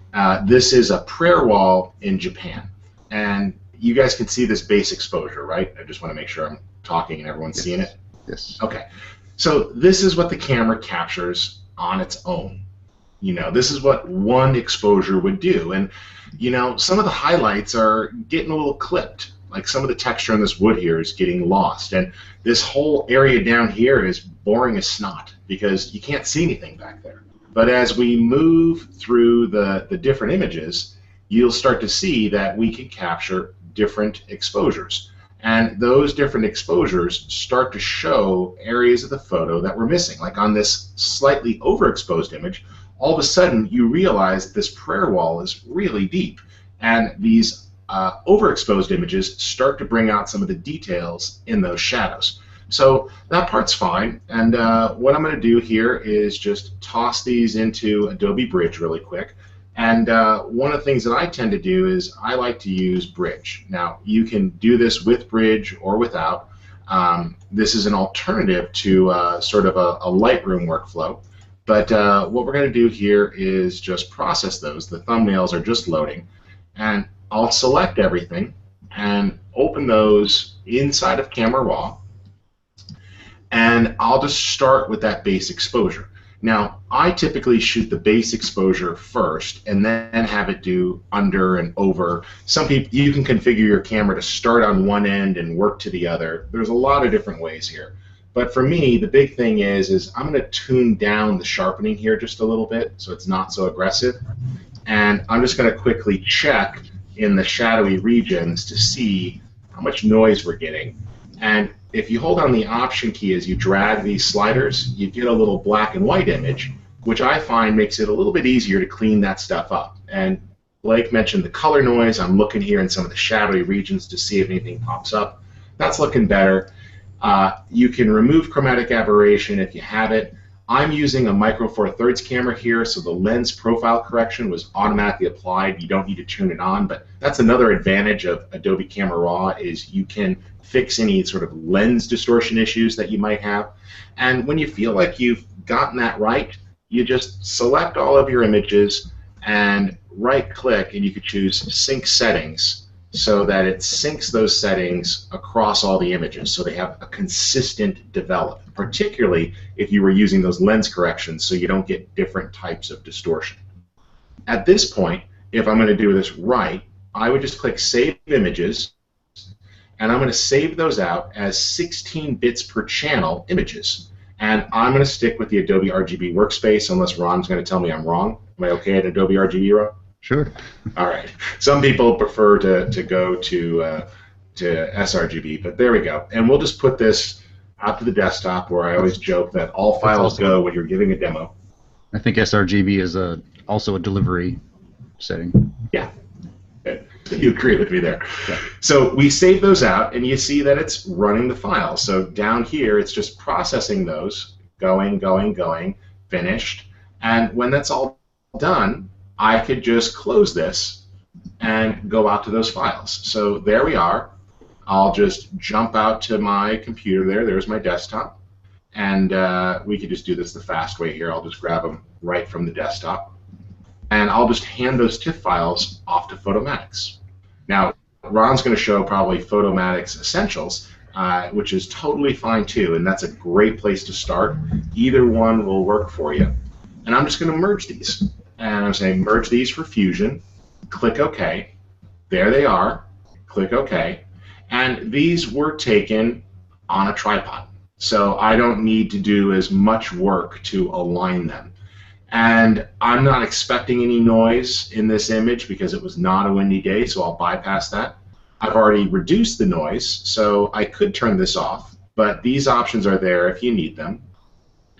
[SPEAKER 1] This is a prayer wall in Japan. And you guys can see this base exposure, right? I just want to make sure I'm talking and everyone's seeing it.
[SPEAKER 2] Yes.
[SPEAKER 1] Okay. So this is what the camera captures on its own. This is what one exposure would do. And, some of the highlights are getting a little clipped. like some of the texture on this wood here is getting lost, and this whole area down here is boring as snot because you can't see anything back there. But as we move through the different images, you'll start to see that we can capture different exposures. And those different exposures start to show areas of the photo that we're missing. Like on this slightly overexposed image, all of a sudden you realize this prayer wall is really deep. And these overexposed images start to bring out some of the details in those shadows. So that part's fine. And what I'm going to do here is just toss these into Adobe Bridge really quick. And one of the things that I tend to do is I like to use Bridge. Now, you can do this with Bridge or without. This is an alternative to sort of a Lightroom workflow. But what we're going to do here is just process those. The thumbnails are just loading. And I'll select everything and open those inside of Camera Raw. And I'll just start with that base exposure. Now, I typically shoot the base exposure first and then have it do under and over. Some people, you can configure your camera to start on one end and work to the other. There's a lot of different ways here. But for me, the big thing is I'm going to tune down the sharpening here just a little bit so it's not so aggressive. And I'm just going to quickly check in the shadowy regions to see how much noise we're getting. And if you hold on the Option key as you drag these sliders, you get a little black and white image, which I find makes it a little bit easier to clean that stuff up. And Blake mentioned the color noise. I'm looking here in some of the shadowy regions to see if anything pops up. That's looking better. You can remove chromatic aberration if you have it. I'm using a Micro Four Thirds camera here, so the lens profile correction was automatically applied. You don't need to turn it on, but that's another advantage of Adobe Camera Raw is you can fix any sort of lens distortion issues that you might have. And when you feel like you've gotten that right, you just select all of your images and right-click, and you could choose Sync Settings so that it syncs those settings across all the images so they have a consistent develop, particularly if you were using those lens corrections so you don't get different types of distortion. At this point, if I'm going to do this right, I would just click Save Images, and I'm going to save those out as 16 bits per channel images. And I'm going to stick with the Adobe RGB workspace unless Ron's going to tell me I'm wrong. Am I okay at Adobe RGB, Ron?
[SPEAKER 2] Sure.
[SPEAKER 1] All right. Some people prefer to go to sRGB, but there we go. And we'll just put this out to the desktop where I always joke that all files go when you're giving a demo.
[SPEAKER 2] I think sRGB is also a delivery setting.
[SPEAKER 1] Yeah. You agree with me there. Yeah. So we save those out, and you see that it's running the files. So down here, it's just processing those, going, finished. And when that's all done, I could just close this and go out to those files. So there we are. I'll just jump out to my computer there. There's my desktop. And we could just do this the fast way here. I'll just grab them right from the desktop. And I'll just hand those TIFF files off to Photomatix. Now, Ron's going to show probably Photomatix Essentials, which is totally fine too, and that's a great place to start. Either one will work for you. And I'm just going to merge these. And I'm saying merge these for Fusion, click OK. There they are, click OK. And these were taken on a tripod, so I don't need to do as much work to align them. And I'm not expecting any noise in this image because it was not a windy day, so I'll bypass that. I've already reduced the noise, so I could turn this off, but these options are there if you need them.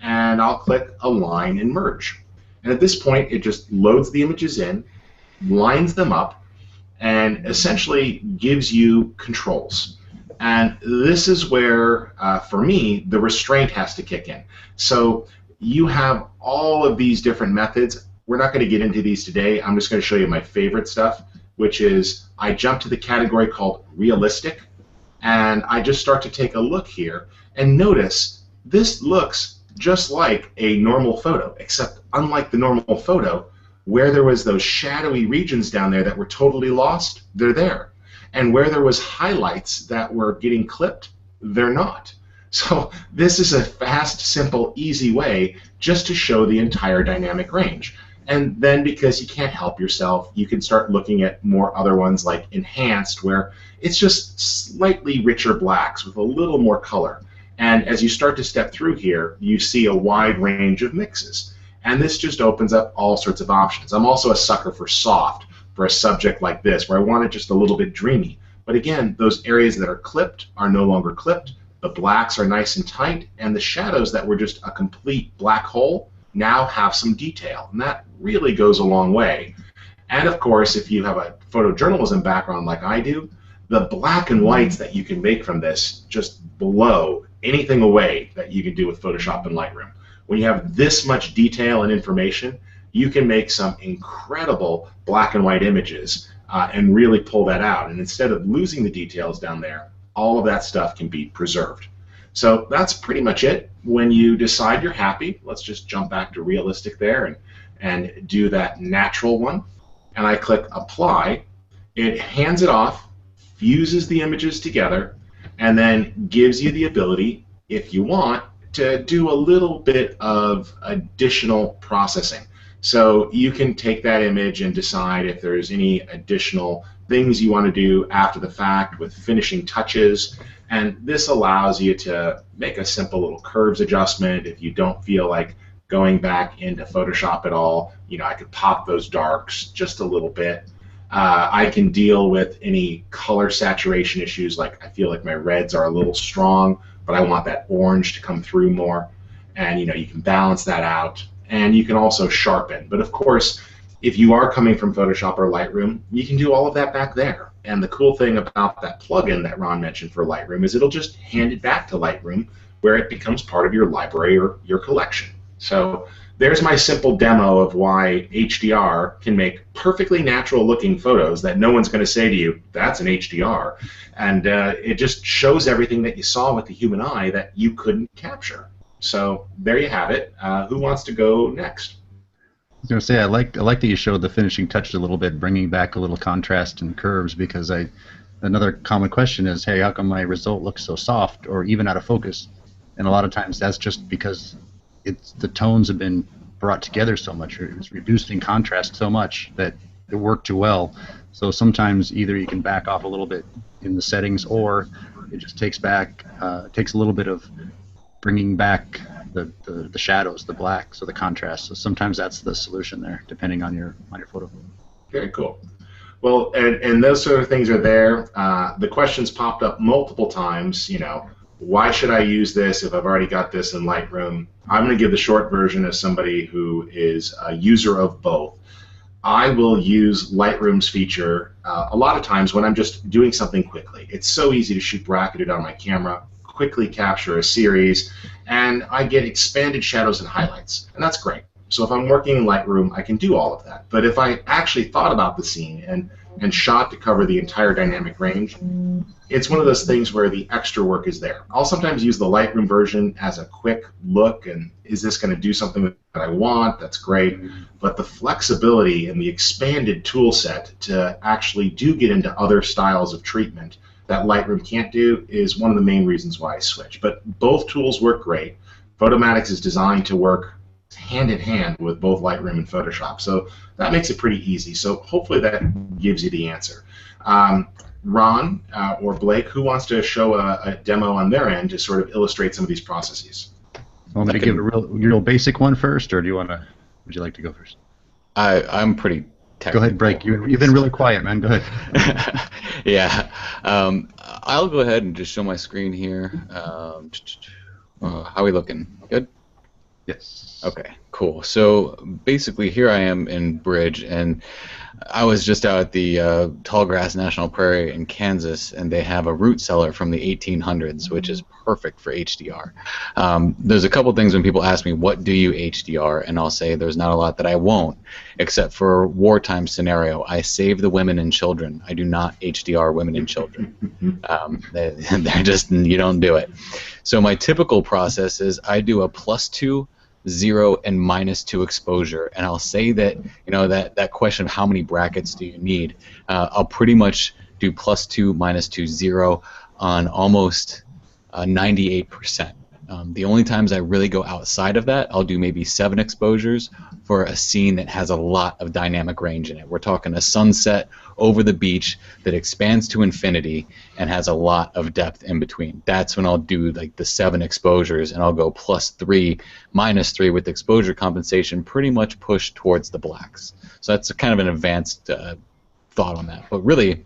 [SPEAKER 1] And I'll click Align and Merge. And at this point, it just loads the images in, lines them up, and essentially gives you controls. And this is where, for me, the restraint has to kick in. So you have all of these different methods. We're not going to get into these today. I'm just going to show you my favorite stuff, which is I jump to the category called Realistic, and I just start to take a look here, and notice this looks just like a normal photo, except unlike the normal photo, where there was those shadowy regions down there that were totally lost, they're there. And where there was highlights that were getting clipped, they're not. So this is a fast, simple, easy way just to show the entire dynamic range. And then because you can't help yourself, you can start looking at more other ones like enhanced, where it's just slightly richer blacks with a little more color. And as you start to step through here, you see a wide range of mixes. And this just opens up all sorts of options. I'm also a sucker for soft for a subject like this, where I want it just a little bit dreamy. But again, those areas that are clipped are no longer clipped. The blacks are nice and tight, and the shadows that were just a complete black hole now have some detail, and that really goes a long way. And of course, if you have a photojournalism background like I do, the black and whites that you can make from this just blow anything away that you can do with Photoshop and Lightroom. When you have this much detail and information, you can make some incredible black and white images and really pull that out. And instead of losing the details down there, all of that stuff can be preserved. So that's pretty much it. When you decide you're happy, let's just jump back to realistic there and do that natural one. And I click apply. It hands it off, fuses the images together, and then gives you the ability, if you want, to do a little bit of additional processing. So you can take that image and decide if there's any additional things you want to do after the fact with finishing touches. And this allows you to make a simple little curves adjustment if you don't feel like going back into Photoshop at all. You know, I could pop those darks just a little bit. I can deal with any color saturation issues, like I feel like my reds are a little strong, but I want that orange to come through more. And you know, you can balance that out. And you can also sharpen. But of course, if you are coming from Photoshop or Lightroom, you can do all of that back there. And the cool thing about that plugin that Ron mentioned for Lightroom is it'll just hand it back to Lightroom, where it becomes part of your library or your collection. So there's my simple demo of why HDR can make perfectly natural looking photos that no one's going to say to you, that's an HDR. And it just shows everything that you saw with the human eye that you couldn't capture. So there you have it. Who wants to go next?
[SPEAKER 2] I was going to say, I like that you showed the finishing touch a little bit, bringing back a little contrast and curves, because another common question is, hey, how come my result looks so soft or even out of focus? And a lot of times that's just because the tones have been brought together so much, or it's reduced in contrast so much that it worked too well. So sometimes either you can back off a little bit in the settings, or it just takes a little bit of bringing back the shadows, the blacks, or the contrast. So sometimes that's the solution there, depending on your photo.
[SPEAKER 1] Very cool. Well, and those sort of things are there. The questions popped up multiple times. You know, why should I use this if I've already got this in Lightroom? I'm going to give the short version as somebody who is a user of both. I will use Lightroom's feature a lot of times when I'm just doing something quickly. It's so easy to shoot bracketed on my camera, quickly capture a series, and I get expanded shadows and highlights, and that's great. So if I'm working in Lightroom, I can do all of that. But if I actually thought about the scene and shot to cover the entire dynamic range, it's one of those things where the extra work is there. I'll sometimes use the Lightroom version as a quick look, and is this going to do something that I want? That's great. But the flexibility and the expanded tool set to actually do get into other styles of treatment that Lightroom can't do is one of the main reasons why I switch. But both tools work great. Photomatix is designed to work hand in hand with both Lightroom and Photoshop, so that makes it pretty easy. So hopefully that gives you the answer. Ron or Blake, who wants to show a demo on their end to sort of illustrate some of these processes?
[SPEAKER 2] Want me to give a real basic one first, or would you like to go first?
[SPEAKER 3] I'm pretty technical.
[SPEAKER 2] Go ahead, Blake. You've been really quiet, man. Go ahead.
[SPEAKER 3] Yeah. I'll go ahead and just show my screen here. How are we looking? Good?
[SPEAKER 2] Yes.
[SPEAKER 3] Okay, cool. So basically here I am in Bridge, and I was just out at the Tallgrass National Prairie in Kansas, and they have a root cellar from the 1800s, which is perfect for HDR. There's a couple things when people ask me, what do you HDR? And I'll say there's not a lot that I won't, except for wartime scenario. I save the women and children. I do not HDR women and children. They're just, you don't do it. So my typical process is I do a +2, 0, and -2 exposure, and I'll say that, you know, that question of how many brackets do you need, I'll pretty much do +2, -2, 0 on almost 98%. The only times I really go outside of that, I'll do maybe 7 exposures for a scene that has a lot of dynamic range in it. We're talking a sunset over the beach that expands to infinity and has a lot of depth in between. That's when I'll do like the 7 exposures, and I'll go +3, -3 with exposure compensation, pretty much pushed towards the blacks. So that's kind of an advanced thought on that. But really,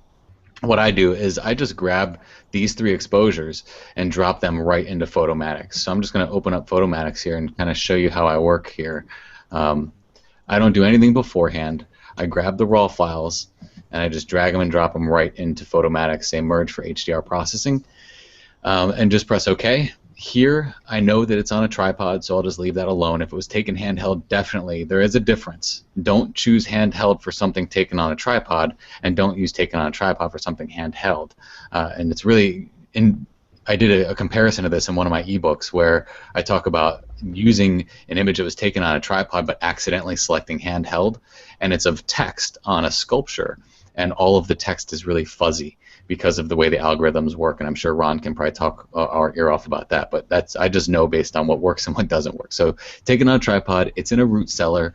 [SPEAKER 3] what I do is I just grab these 3 exposures and drop them right into Photomatix. So I'm just going to open up Photomatix here and kind of show you how I work here. I don't do anything beforehand. I grab the raw files and I just drag them and drop them right into Photomatix, say merge for HDR processing, and just press OK. Here, I know that it's on a tripod, so I'll just leave that alone. If it was taken handheld, definitely, there is a difference. Don't choose handheld for something taken on a tripod, and don't use taken on a tripod for something handheld. And it's really, I did a comparison of this in one of my ebooks where I talk about using an image that was taken on a tripod but accidentally selecting handheld, and it's of text on a sculpture, and all of the text is really fuzzy because of the way the algorithms work, and I'm sure Ron can probably talk our ear off about that, but that's, I just know based on what works and what doesn't work. So taken on a tripod, it's in a root cellar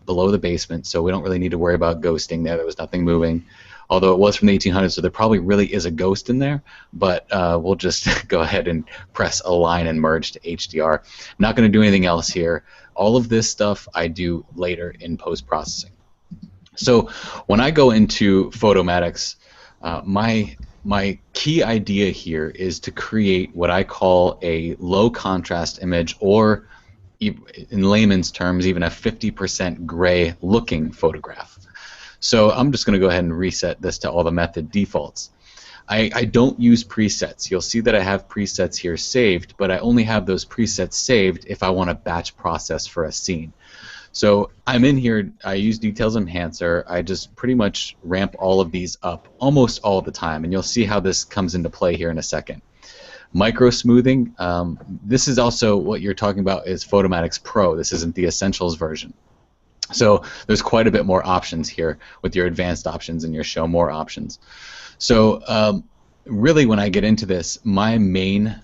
[SPEAKER 3] below the basement, so we don't really need to worry about ghosting there. There was nothing moving, although it was from the 1800s, so there probably really is a ghost in there, but we'll just go ahead and press align and merge to HDR. I'm not going to do anything else here. All of this stuff I do later in post-processing. So when I go into Photomatix, my key idea here is to create what I call a low contrast image, or in layman's terms, even a 50% gray looking photograph. So I'm just going to go ahead and reset this to all the method defaults. I don't use presets. You'll see that I have presets here saved, but I only have those presets saved if I want to batch process for a scene. So I'm in here, I use Details Enhancer, I just pretty much ramp all of these up almost all the time, and you'll see how this comes into play here in a second. Micro smoothing, this is also what you're talking about is Photomatix Pro, this isn't the Essentials version. So there's quite a bit more options here with your advanced options and your show more options. So really when I get into this, my main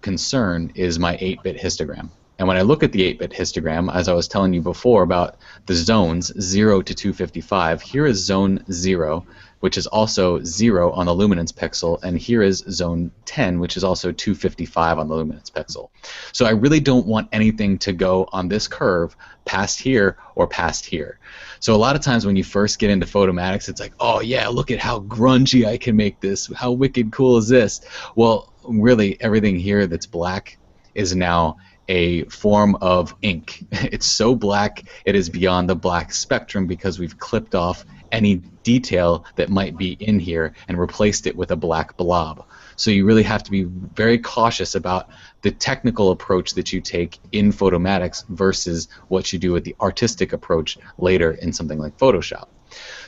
[SPEAKER 3] concern is my 8-bit histogram. And when I look at the 8-bit histogram, as I was telling you before about the zones 0 to 255, here is zone 0, which is also 0 on the luminance pixel, and here is zone 10, which is also 255 on the luminance pixel. So I really don't want anything to go on this curve past here or past here. So a lot of times when you first get into Photomatix, it's like, oh yeah, look at how grungy I can make this. How wicked cool is this? Well, really, everything here that's black is now a form of ink. It's so black it is beyond the black spectrum because we've clipped off any detail that might be in here and replaced it with a black blob. So you really have to be very cautious about the technical approach that you take in Photomatix versus what you do with the artistic approach later in something like Photoshop.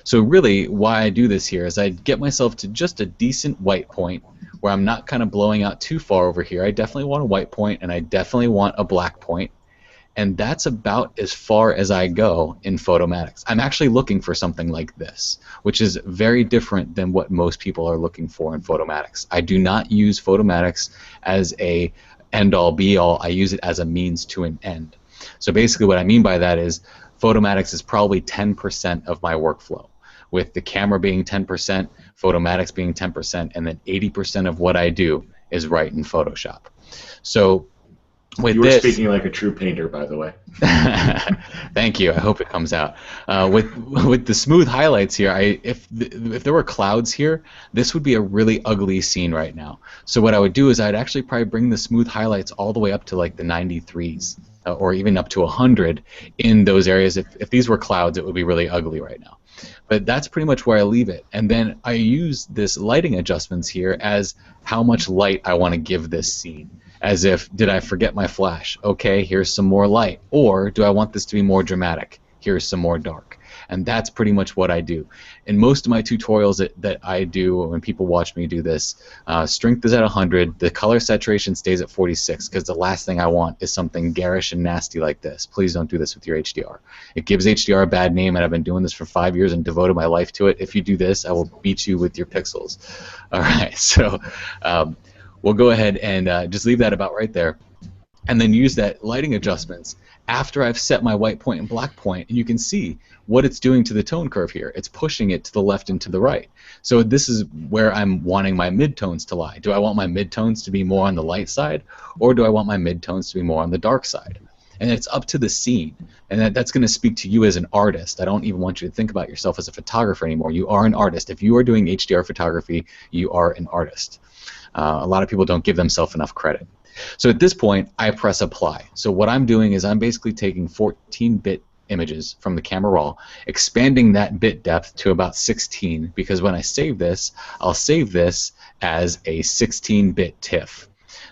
[SPEAKER 3] So really why I do this here is I get myself to just a decent white point where I'm not kind of blowing out too far over here. I definitely want a white point and I definitely want a black point, and that's about as far as I go in Photomatix. I'm actually looking for something like this, which is very different than what most people are looking for in Photomatix. I do not use Photomatix as a end-all be-all. I use it as a means to an end. So basically what I mean by that is Photomatix is probably 10% of my workflow, with the camera being 10%, Photomatix being 10%, and then 80% of what I do is right in Photoshop. So with
[SPEAKER 1] you were
[SPEAKER 3] this,
[SPEAKER 1] speaking like a true painter, by the way.
[SPEAKER 3] Thank you. I hope it comes out. With the smooth highlights here, if there were clouds here, this would be a really ugly scene right now. So what I would do is I'd actually probably bring the smooth highlights all the way up to like the 93s. Or even up to 100 in those areas. If these were clouds, it would be really ugly right now. But that's pretty much where I leave it. And then I use this lighting adjustments here as how much light I want to give this scene. As if, did I forget my flash? Okay, here's some more light. Or do I want this to be more dramatic? Here's some more dark. And that's pretty much what I do. In most of my tutorials that I do, when people watch me do this, strength is at 100, the color saturation stays at 46, because the last thing I want is something garish and nasty like this. Please don't do this with your HDR. It gives HDR a bad name, and I've been doing this for 5 years and devoted my life to it. If you do this, I will beat you with your pixels. All right, so we'll go ahead and just leave that about right there. and then use that lighting adjustments after I've set my white point and black point, and you can see what it's doing to the tone curve here. It's pushing it to the left and to the right. So this is where I'm wanting my midtones to lie. Do I want my midtones to be more on the light side, or do I want my midtones to be more on the dark side? And it's up to the scene, and that's going to speak to you as an artist. I don't even want you to think about yourself as a photographer anymore. You are an artist. If you are doing HDR photography, you are an artist. A lot of people don't give themselves enough credit. So at this point, I press apply. So what I'm doing is I'm basically taking 14-bit images from the camera raw, expanding that bit depth to about 16, because when I save this, I'll save this as a 16-bit TIFF.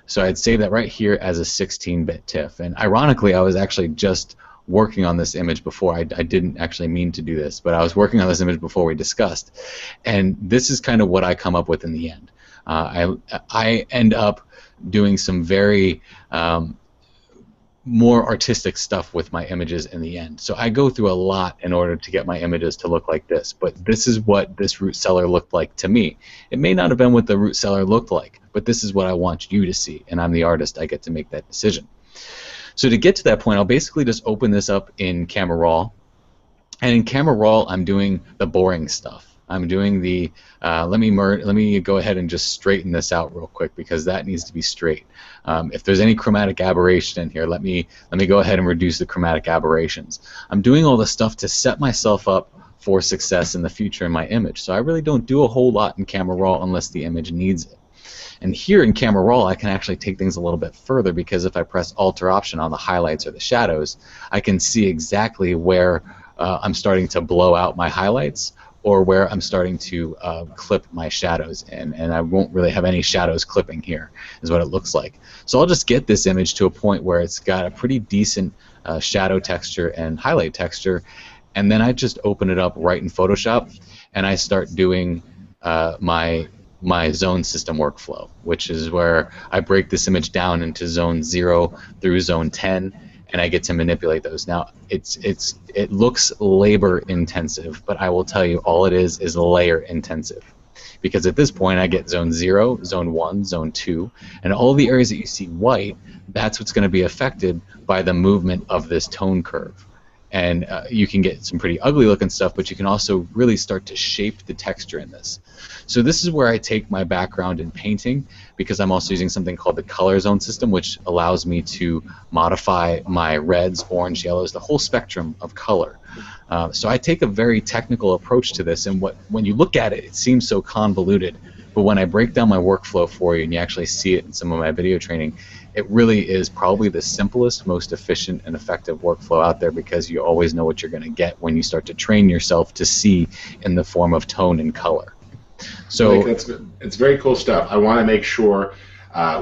[SPEAKER 3] So I'd save that right here as a 16-bit TIFF. And ironically, I was actually just working on this image before. I didn't actually mean to do this, but I was working on this image before we discussed. And this is kind of what I come up with in the end. I end up doing some very more artistic stuff with my images in the end. So I go through a lot in order to get my images to look like this, but this is what this root cellar looked like to me. It may not have been what the root cellar looked like, but this is what I want you to see, and I'm the artist. I get to make that decision. So to get to that point, I'll basically just open this up in Camera Raw, and in Camera Raw, I'm doing the boring stuff. I'm doing the, let me go ahead and just straighten this out real quick, because that needs to be straight. If there's any chromatic aberration in here, let me go ahead and reduce the chromatic aberrations. I'm doing all this stuff to set myself up for success in the future in my image. So I really don't do a whole lot in Camera Raw unless the image needs it. And here in Camera Raw, I can actually take things a little bit further, because if I press Alt or Option on the highlights or the shadows, I can see exactly where I'm starting to blow out my highlights, or where I'm starting to clip my shadows in, and I won't really have any shadows clipping here, is what it looks like. So I'll just get this image to a point where it's got a pretty decent shadow texture and highlight texture, and then I just open it up right in Photoshop, and I start doing my zone system workflow, which is where I break this image down into zone 0 through zone 10, and I get to manipulate those. Now, it looks labor intensive, but I will tell you, all it is layer intensive. Because at this point, I get zone 0, zone 1, zone 2, and all the areas that you see white, that's what's going to be affected by the movement of this tone curve. And you can get some pretty ugly looking stuff, but you can also really start to shape the texture in this. So this is where I take my background in painting, because I'm also using something called the color zone system, which allows me to modify my reds, orange, yellows, the whole spectrum of color. So I take a very technical approach to this, and when you look at it, it seems so convoluted. But when I break down my workflow for you, and you actually see it in some of my video training, it really is probably the simplest, most efficient, and effective workflow out there, because you always know what you're going to get when you start to train yourself to see in the form of tone and color. So
[SPEAKER 1] it's very cool stuff. I want to make sure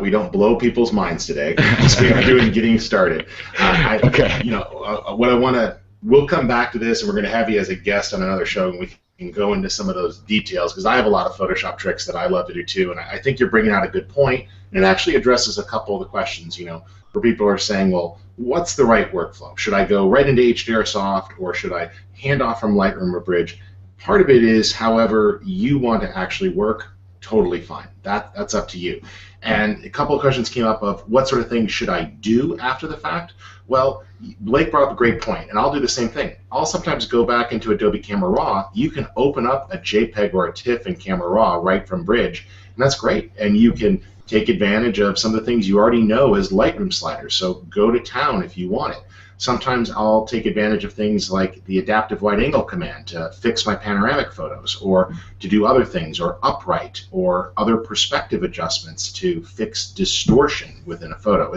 [SPEAKER 1] we don't blow people's minds today, because we are getting started.
[SPEAKER 3] Okay.
[SPEAKER 1] What I want to, we'll come back to this, and we're going to have you as a guest on another show, and we can go into some of those details, because I have a lot of Photoshop tricks that I love to do too, and I think you're bringing out a good point, and it actually addresses a couple of the questions, where people are saying, well, what's the right workflow? Should I go right into HDRSoft, or should I hand off from Lightroom or Bridge? Part of it is however you want to actually work, totally fine. That's up to you. And a couple of questions came up of what sort of things should I do after the fact? Well, Blake brought up a great point, and I'll do the same thing. I'll sometimes go back into Adobe Camera Raw. You can open up a JPEG or a TIFF in Camera Raw right from Bridge, and that's great. And you can take advantage of some of the things you already know as Lightroom sliders, so go to town if you want it. Sometimes I'll take advantage of things like the adaptive wide angle command to fix my panoramic photos, or to do other things, or upright, or other perspective adjustments to fix distortion within a photo.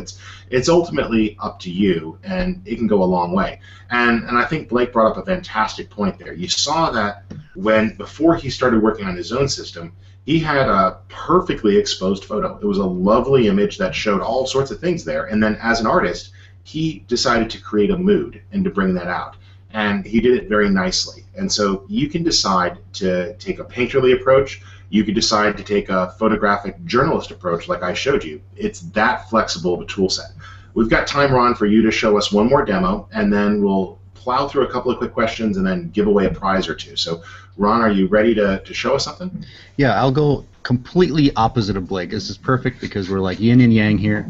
[SPEAKER 1] It's ultimately up to you, and it can go a long way. And I think Blake brought up a fantastic point there. You saw that before he started working on his own system, he had a perfectly exposed photo. It was a lovely image that showed all sorts of things there, and then as an artist, he decided to create a mood and to bring that out. And he did it very nicely. And so you can decide to take a painterly approach. You can decide to take a photographic journalist approach like I showed you. It's that flexible of a tool set. We've got time, Ron, for you to show us one more demo, and then we'll plow through a couple of quick questions and then give away a prize or two. So, Ron, are you ready to show us something?
[SPEAKER 2] Yeah, I'll go completely opposite of Blake. This is perfect because we're like yin and yang here.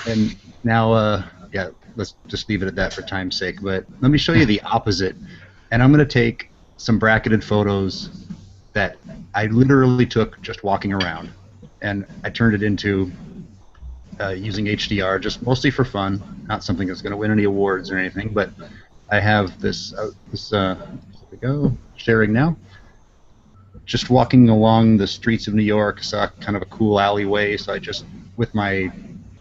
[SPEAKER 2] And Now, yeah, let's just leave it at that for time's sake. But let me show you the opposite. And I'm going to take some bracketed photos that I literally took just walking around, and I turned it into using HDR, just mostly for fun, not something that's going to win any awards or anything. But I have this. There we go. Sharing now. Just walking along the streets of New York, saw kind of a cool alleyway. So I just, with my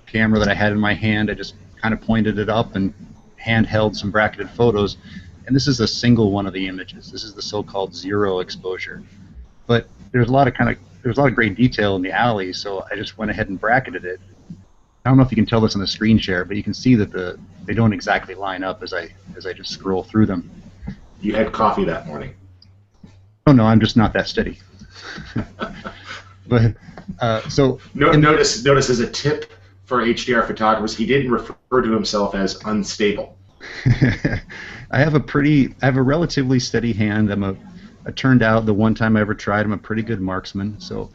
[SPEAKER 2] camera that I had in my hand, I just kind of pointed it up and handheld some bracketed photos. And this is a single one of the images. This is the so-called zero exposure. But there's a lot of great detail in the alley, so I just went ahead and bracketed it. I don't know if you can tell this on the screen share, but you can see that they don't exactly line up as I just scroll through them.
[SPEAKER 1] You had coffee that morning.
[SPEAKER 2] Oh no, I'm just not that steady. But
[SPEAKER 1] notice as a tip for HDR photographers, he didn't refer to himself as unstable.
[SPEAKER 2] I have a relatively steady hand. I turned out the one time I ever tried, I'm a pretty good marksman, so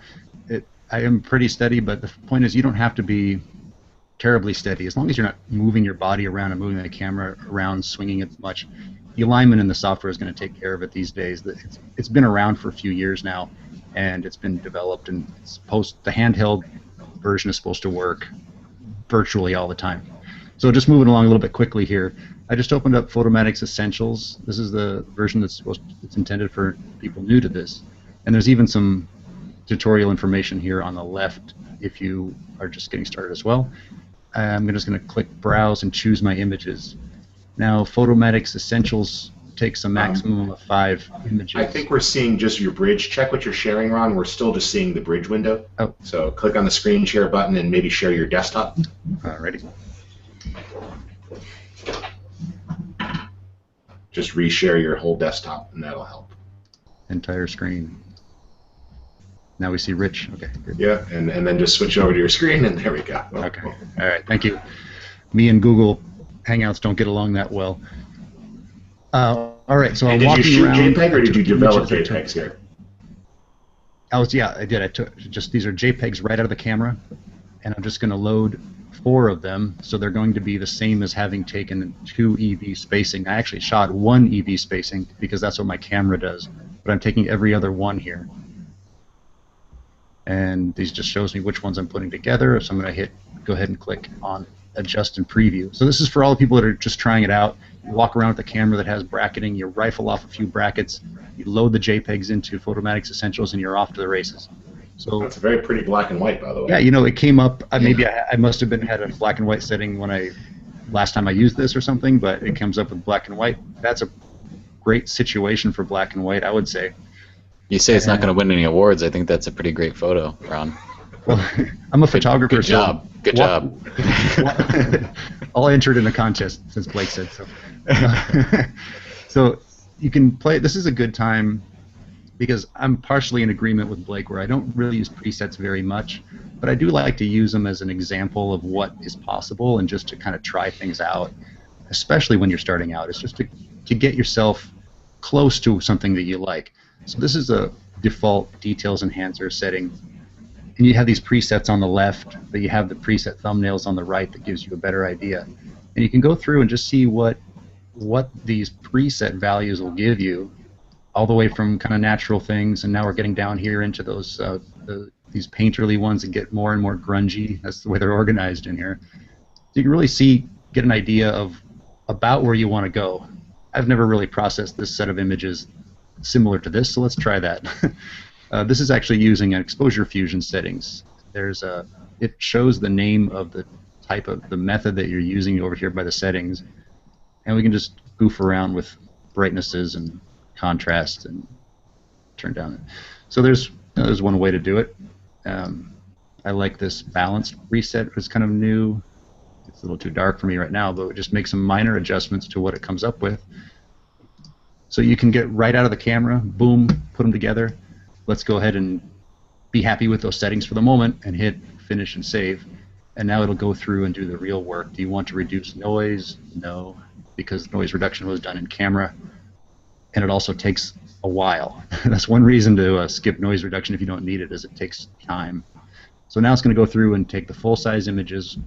[SPEAKER 2] I am pretty steady. But the point is, you don't have to be terribly steady as long as you're not moving your body around and moving the camera around, swinging it much. The alignment in the software is going to take care of it these days. It's been around for a few years now, and it's been developed, and the handheld version is supposed to work virtually all the time. So just moving along a little bit quickly here, I just opened up Photomatix Essentials. This is the version it's intended for people new to this, and there's even some tutorial information here on the left if you are just getting started as well. I'm just going to click Browse and choose my images. Now, Photomatix Essentials takes a maximum of 5 images.
[SPEAKER 1] I think we're seeing just your bridge. Check what you're sharing, Ron. We're still just seeing the bridge window.
[SPEAKER 2] Oh.
[SPEAKER 1] So click on the screen share button and maybe share your desktop.
[SPEAKER 2] Alrighty.
[SPEAKER 1] Just reshare your whole desktop, and that'll help.
[SPEAKER 2] Entire screen. Now we see Rich. Okay. Good.
[SPEAKER 1] Yeah, and then just switch over to your screen, and there we go.
[SPEAKER 2] Okay. All right. Thank you. Me and Google Hangouts don't get along that well. All right. So I'm walking around.
[SPEAKER 1] Did you shoot JPEG or did you develop JPEGs here?
[SPEAKER 2] I did. I took these are JPEGs right out of the camera, and I'm just going to load 4 of them. So they're going to be the same as having taken 2 EV spacing. I actually shot 1 EV spacing because that's what my camera does, but I'm taking every other one here. And these just shows me which ones I'm putting together. So I'm going to go ahead and click on Adjust and Preview. So this is for all the people that are just trying it out. You walk around with a camera that has bracketing, you rifle off a few brackets, you load the JPEGs into Photomatix Essentials, and you're off to the races. So
[SPEAKER 1] that's a very pretty black and white, by the way.
[SPEAKER 2] Yeah, you know, it came up. Maybe I must have had a black and white setting when last time I used this or something, but it comes up with black and white. That's a great situation for black and white, I would say.
[SPEAKER 3] You say it's not going to win any awards. I think that's a pretty great photo, Ron.
[SPEAKER 2] Well, I'm a photographer.
[SPEAKER 3] Good job. Good job.
[SPEAKER 2] I'll enter it in a contest, since Blake said so. So you can play. This is a good time because I'm partially in agreement with Blake where I don't really use presets very much, but I do like to use them as an example of what is possible and just to kind of try things out, especially when you're starting out. It's just to get yourself close to something that you like. So this is a default details enhancer setting, and you have these presets on the left, but you have the preset thumbnails on the right that gives you a better idea. And you can go through and just see what these preset values will give you, all the way from kind of natural things, and now we're getting down here into those these painterly ones that get more and more grungy. That's the way they're organized in here. So you can really get an idea of about where you want to go. I've never really processed this set of images similar to this, so let's try that. This is actually using an exposure fusion settings. It shows the name of the type of the method that you're using over here by the settings, and we can just goof around with brightnesses and contrast and turn down. So there's one way to do it. I like this balanced reset. It's kind of new. It's a little too dark for me right now, but just make some minor adjustments to what it comes up with. So you can get right out of the camera, boom, put them together. Let's go ahead and be happy with those settings for the moment and hit finish and save. And now it'll go through and do the real work. Do you want to reduce noise? No, because noise reduction was done in camera. And it also takes a while. That's one reason to skip noise reduction if you don't need it, is it takes time. So now it's going to go through and take the full-size images,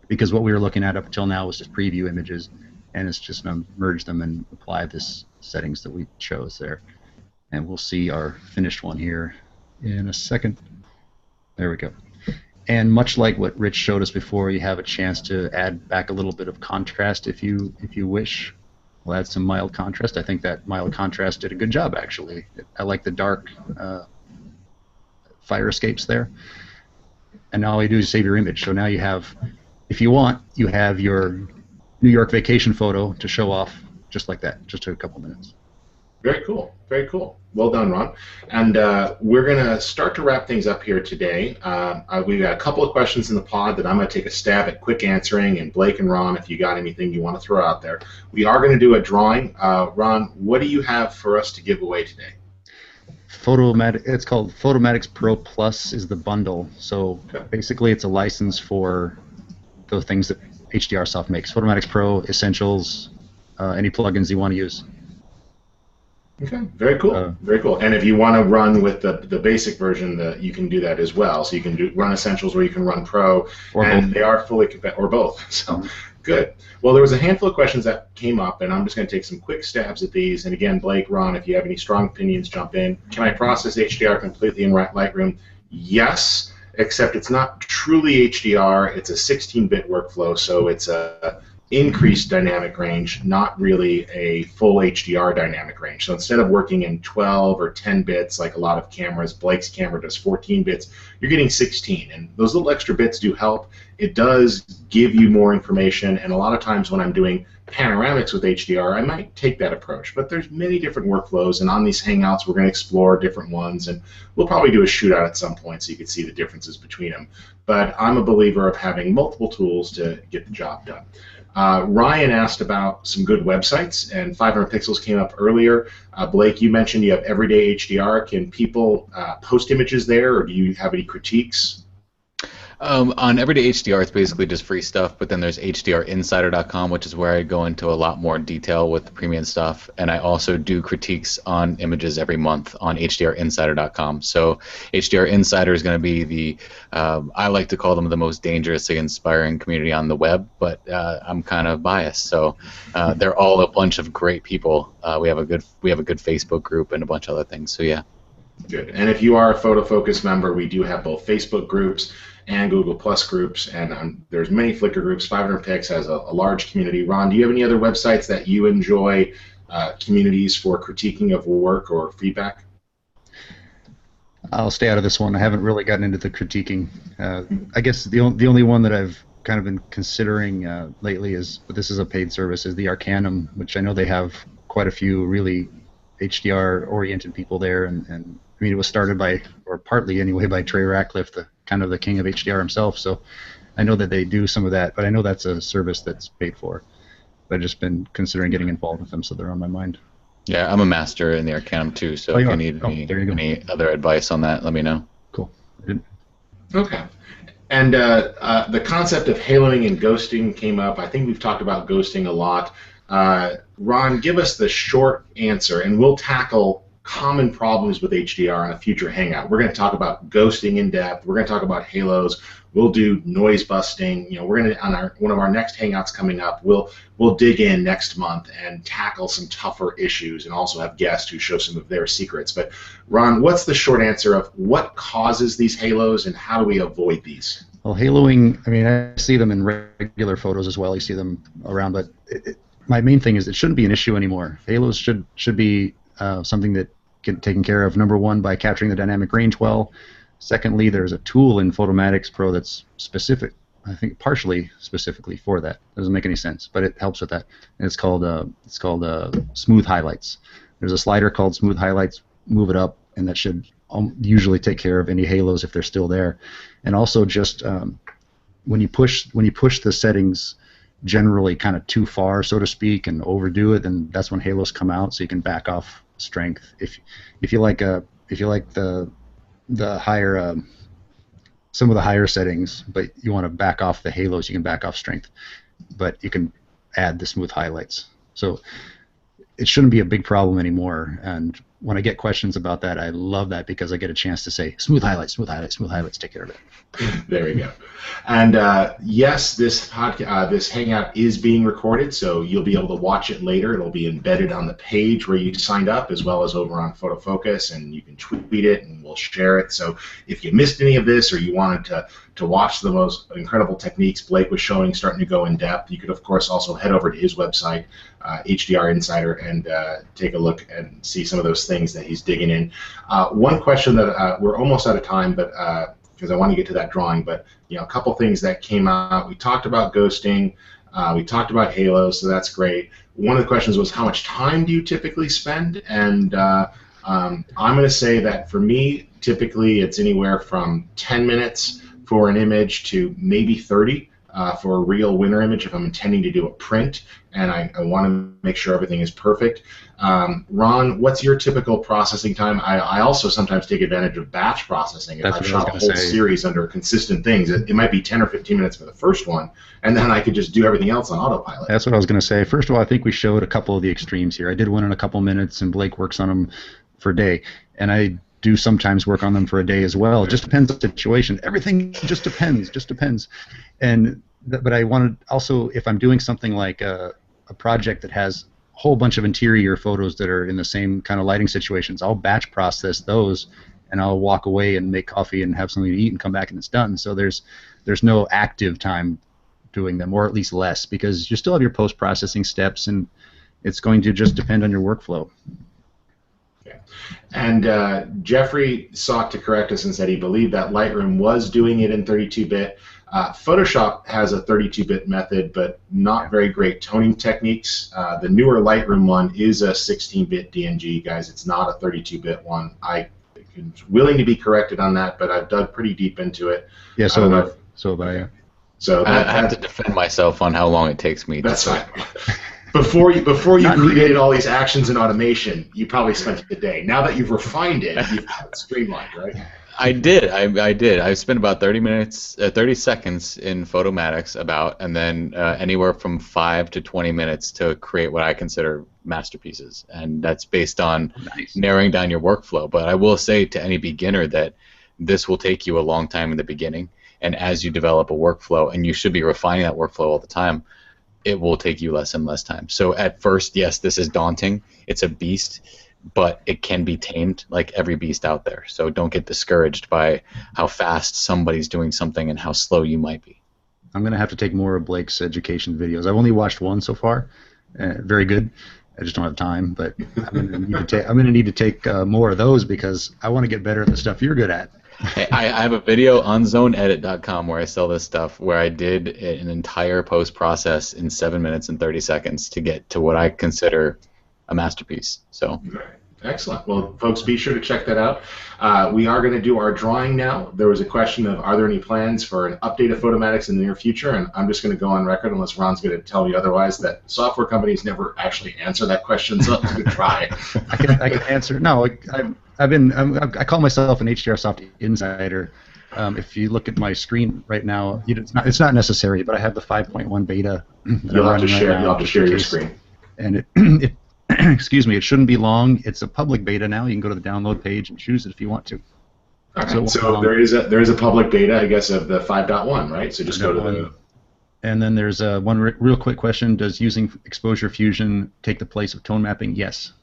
[SPEAKER 2] because what we were looking at up until now was just preview images, and it's just going to merge them and apply this settings that we chose there. And we'll see our finished one here in a second. There we go. And much like what Rich showed us before, you have a chance to add back a little bit of contrast if you wish. We'll add some mild contrast. I think that mild contrast did a good job, actually. I like the dark fire escapes there. And now all you do is save your image. So now you have, if you want, you have your New York vacation photo to show off just like that. Just took a couple minutes.
[SPEAKER 1] Very cool. Very cool. Well done, Ron. And we're going to start to wrap things up here today. We've got a couple of questions in the pod that I'm going to take a stab at quick answering, and Blake and Ron, if you got anything you want to throw out there. We are going to do a drawing. Ron, what do you have for us to give away today?
[SPEAKER 2] It's called Photomatix Pro Plus is the bundle. So basically it's a license for the things that HDRSoft makes. Photomatix Pro, Essentials, any plugins you want to use.
[SPEAKER 1] Okay, very cool, very cool. And if you want to run with the basic version, you can do that as well. So you can run Essentials, or you can run Pro, and they are fully compatible, or both. So good. Well, there was a handful of questions that came up, and I'm just going to take some quick stabs at these. And again, Blake, Ron, if you have any strong opinions, jump in. Can I process HDR completely in Lightroom? Yes, except it's not truly HDR. It's a 16-bit workflow, so it's a increased dynamic range, not really a full HDR dynamic range. So instead of working in 12 or 10 bits like a lot of cameras, Blake's camera does 14 bits, you're getting 16. And those little extra bits do help. It does give you more information, and a lot of times when I'm doing panoramics with HDR, I might take that approach. But there's many different workflows, and on these Hangouts we're going to explore different ones, and we'll probably do a shootout at some point so you can see the differences between them. But I'm a believer of having multiple tools to get the job done. Ryan asked about some good websites, and 500 Pixels came up earlier. Blake, you mentioned you have Everyday HDR. Can people post images there, or do you have any critiques?
[SPEAKER 3] On Everyday HDR, it's basically just free stuff, but then there's HDRinsider.com, which is where I go into a lot more detail with the premium stuff, and I also do critiques on images every month on HDRinsider.com. So HDR Insider is going to be the, I like to call them the most dangerously inspiring community on the web, but I'm kind of biased. So they're all a bunch of great people. We have a good Facebook group and a bunch of other things. So yeah.
[SPEAKER 1] Good. And if you are a Photofocus member, we do have both Facebook groups and Google Plus groups, and there's many Flickr groups. 500 Pix has a large community. Ron, do you have any other websites that you enjoy, communities for critiquing of work or feedback?
[SPEAKER 2] I'll stay out of this one. I haven't really gotten into the critiquing. I guess the only one that I've kind of been considering lately is, but this is a paid service, is the Arcanum, which I know they have quite a few really HDR-oriented people there, and I mean, it was started by, or partly anyway, by Trey Ratcliffe, the kind of the king of HDR himself. So I know that they do some of that, but I know that's a service that's paid for. But I've just been considering getting involved with them, so they're on my mind.
[SPEAKER 3] Yeah, I'm a master in the Arcanum too, so if you need any other advice on that, let me know.
[SPEAKER 2] Cool.
[SPEAKER 1] Okay. And the concept of haloing and ghosting came up. I think we've talked about ghosting a lot. Ron, give us the short answer, and we'll tackle common problems with HDR on a future Hangout. We're going to talk about ghosting in depth. We're going to talk about halos. We'll do noise busting. You know, we're going to, on one of our next Hangouts coming up, we'll dig in next month and tackle some tougher issues, and also have guests who show some of their secrets. But Ron, what's the short answer of what causes these halos, and how do we avoid these?
[SPEAKER 2] Well, haloing, I mean, I see them in regular photos as well. You see them around, but my main thing is it shouldn't be an issue anymore. Halos should be something that get taken care of, number one, by capturing the dynamic range well. Secondly, there's a tool in Photomatix Pro that's specific, I think partially specifically for that. Doesn't make any sense, but it helps with that. And it's called Smooth Highlights. There's a slider called Smooth Highlights. Move it up, and that should usually take care of any halos if they're still there. And also, just when you push the settings generally kind of too far, so to speak, and overdo it, then that's when halos come out. So you can back off strength. If you like the higher some of the higher settings, but you want to back off the halos, you can back off strength, but you can add the smooth highlights. So it shouldn't be a big problem anymore, and when I get questions about that, I love that because I get a chance to say smooth highlights, smooth highlights, smooth highlights. Take care of it.
[SPEAKER 1] There we go. And yes, this this Hangout is being recorded, so you'll be able to watch it later. It'll be embedded on the page where you signed up, as well as over on Photofocus, and you can tweet it, and we'll share it. So if you missed any of this, or you wanted to watch the most incredible techniques Blake was showing, starting to go in depth, you could of course also head over to his website, HDR Insider, and take a look and see some of those things that he's digging in. One question that we're almost out of time, but because I want to get to that drawing, but a couple things that came out. We talked about ghosting, we talked about Halo, so that's great. One of the questions was, how much time do you typically spend? And I'm going to say that for me, typically it's anywhere from 10 minutes for an image to maybe 30 for a real winter image if I'm intending to do a print and I want to make sure everything is perfect. Ron, what's your typical processing time? I also sometimes take advantage of batch processing. If I've shot a whole series under consistent things, it might be 10 or 15 minutes for the first one, and then I could just do everything else on autopilot.
[SPEAKER 2] That's what I was going to say. First of all, I think we showed a couple of the extremes here. I did one in a couple minutes, and Blake works on them for a day, and I do sometimes work on them for a day as well. It just depends on the situation. Everything just depends. And but I wanted also, if I'm doing something like a project that has a whole bunch of interior photos that are in the same kind of lighting situations, I'll batch process those, and I'll walk away and make coffee and have something to eat and come back and it's done. So there's no active time doing them, or at least less, because you still have your post-processing steps, and it's going to just depend on your workflow.
[SPEAKER 1] Okay. And Jeffrey sought to correct us and said he believed that Lightroom was doing it in 32-bit. Photoshop has a 32-bit method, but not very great toning techniques. The newer Lightroom one is a 16-bit DNG, guys. It's not a 32-bit one. I'm willing to be corrected on that, but I've dug pretty deep into it.
[SPEAKER 2] Yeah, so have I.
[SPEAKER 3] So I have to defend myself on how long it takes me.
[SPEAKER 1] That's fine. Before you created all these actions in automation, you probably spent a day. Now that you've refined it, you've got it streamlined, right?
[SPEAKER 3] I did. I spent about 30 seconds in Photomatix and then anywhere from 5 to 20 minutes to create what I consider masterpieces, and that's based on narrowing down your workflow. But I will say to any beginner that this will take you a long time in the beginning, and as you develop a workflow, and you should be refining that workflow all the time, it will take you less and less time. So at first, yes, this is daunting. It's a beast, but it can be tamed like every beast out there. So don't get discouraged by how fast somebody's doing something and how slow you might be.
[SPEAKER 2] I'm going to have to take more of Blake's education videos. I've only watched one so far. Very good. I just don't have time, but I'm going to need to take more of those because I want to get better at the stuff you're good at.
[SPEAKER 3] I have a video on zoneedit.com where I sell this stuff, where I did an entire post process in 7 minutes and 30 seconds to get to what I consider a masterpiece. So.
[SPEAKER 1] Excellent. Well, folks, be sure to check that out. We are going to do our drawing now. There was a question of, are there any plans for an update of Photomatix in the near future? And I'm just going to go on record, unless Ron's going to tell me otherwise, that software companies never actually answer that question, so I'm going to try.
[SPEAKER 2] I can answer. No, I call myself an HDRSoft insider. If you look at my screen right now, it's not necessary, but I have the 5.1 beta.
[SPEAKER 1] You'll have to share your screen.
[SPEAKER 2] And it excuse me, it shouldn't be long. It's a public beta now. You can go to the download page and choose it if you want to.
[SPEAKER 1] Okay. So there is a public beta, I guess, of the 5.1, right? So just go to the.
[SPEAKER 2] And then there's one real quick question: does using exposure fusion take the place of tone mapping? Yes.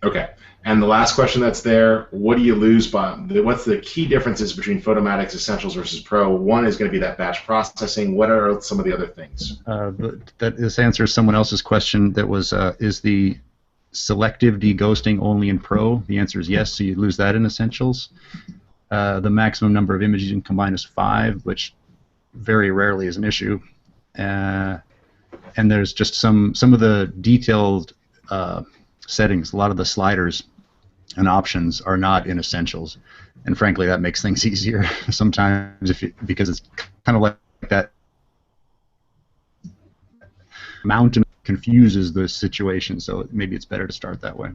[SPEAKER 2] Okay.
[SPEAKER 1] And the last question that's there: what do you lose by? What's the key differences between Photomatix Essentials versus Pro? One is going to be that batch processing. What are some of the other things?
[SPEAKER 2] This answers someone else's question. That was: is the selective deghosting only in Pro? The answer is yes. So you lose that in Essentials. The maximum number of images you can combine is 5, which very rarely is an issue. And there's just some of the detailed settings. A lot of the sliders and options are not in Essentials, and frankly that makes things easier sometimes because it's kind of like that mountain confuses the situation, so maybe it's better to start that way.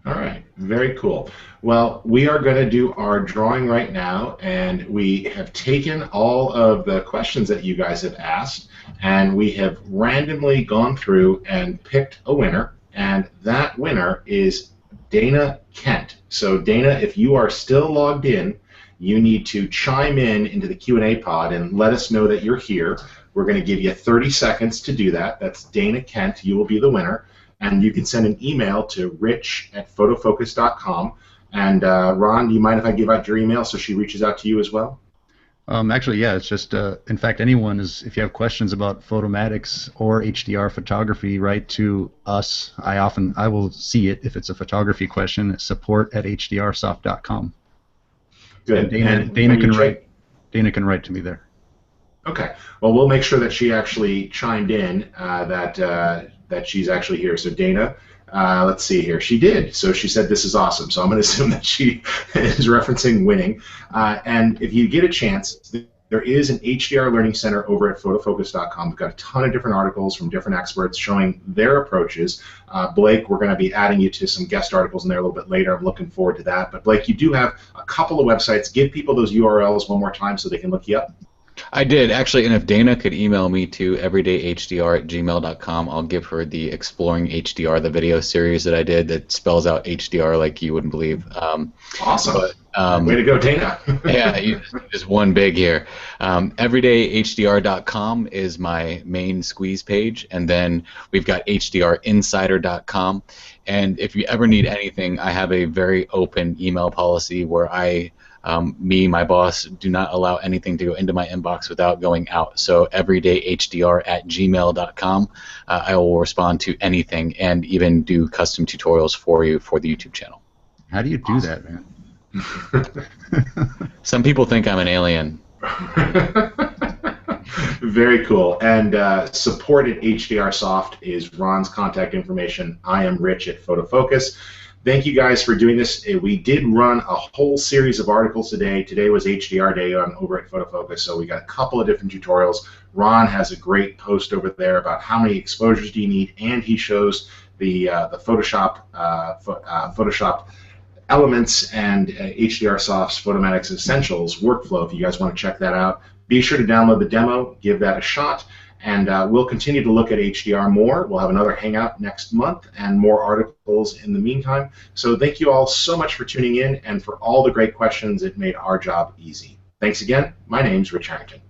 [SPEAKER 1] All right, very cool. Well, we are going to do our drawing right now, and we have taken all of the questions that you guys have asked, and we have randomly gone through and picked a winner, and that winner is Dana Kent. So Dana, if you are still logged in, you need to chime in into the Q&A pod and let us know that you're here. We're going to give you 30 seconds to do that. That's Dana Kent. You will be the winner. And you can send an email to rich@photofocus.com. And Ron, do you mind if I give out your email so she reaches out to you as well?
[SPEAKER 2] Actually, yeah, it's just, in fact, if you have questions about Photomatix or HDR photography, write to us. I will see it if it's a photography question at support@HDRsoft.com.
[SPEAKER 1] Good.
[SPEAKER 2] And Dana can write to me there.
[SPEAKER 1] Okay. Well, we'll make sure that she actually chimed in that she's actually here. So Dana, let's see here. She did. So she said this is awesome. So I'm going to assume that she is referencing winning. And if you get a chance, there is an HDR Learning Center over at photofocus.com. We've got a ton of different articles from different experts showing their approaches. Blake, we're going to be adding you to some guest articles in there a little bit later. I'm looking forward to that. But Blake, you do have a couple of websites. Give people those URLs one more time so they can look you up.
[SPEAKER 3] I did, actually, and if Dana could email me to everydayhdr@gmail.com, I'll give her the Exploring HDR, the video series that I did that spells out HDR like you wouldn't believe.
[SPEAKER 1] Awesome. Way to go, Dana.
[SPEAKER 3] Yeah, just one big here. Everydayhdr.com is my main squeeze page, and then we've got hdrinsider.com. And if you ever need anything, I have a very open email policy where my boss, do not allow anything to go into my inbox without going out. So everydayhdr@gmail.com. I will respond to anything and even do custom tutorials for you for the YouTube channel.
[SPEAKER 2] How do you do that, man?
[SPEAKER 3] Some people think I'm an alien.
[SPEAKER 1] Very cool. And support at HDRSoft is Ron's contact information. I am Rich at Photofocus. Thank you guys for doing this. We did run a whole series of articles today. Today was HDR Day over at Photofocus, so we got a couple of different tutorials. Ron has a great post over there about how many exposures do you need, and he shows the Photoshop elements and HDRSoft's Photomatix Essentials workflow. If you guys want to check that out, be sure to download the demo, give that a shot. And we'll continue to look at HDR more. We'll have another Hangout next month and more articles in the meantime. So thank you all so much for tuning in and for all the great questions. It made our job easy. Thanks again. My name's Rich Harrington.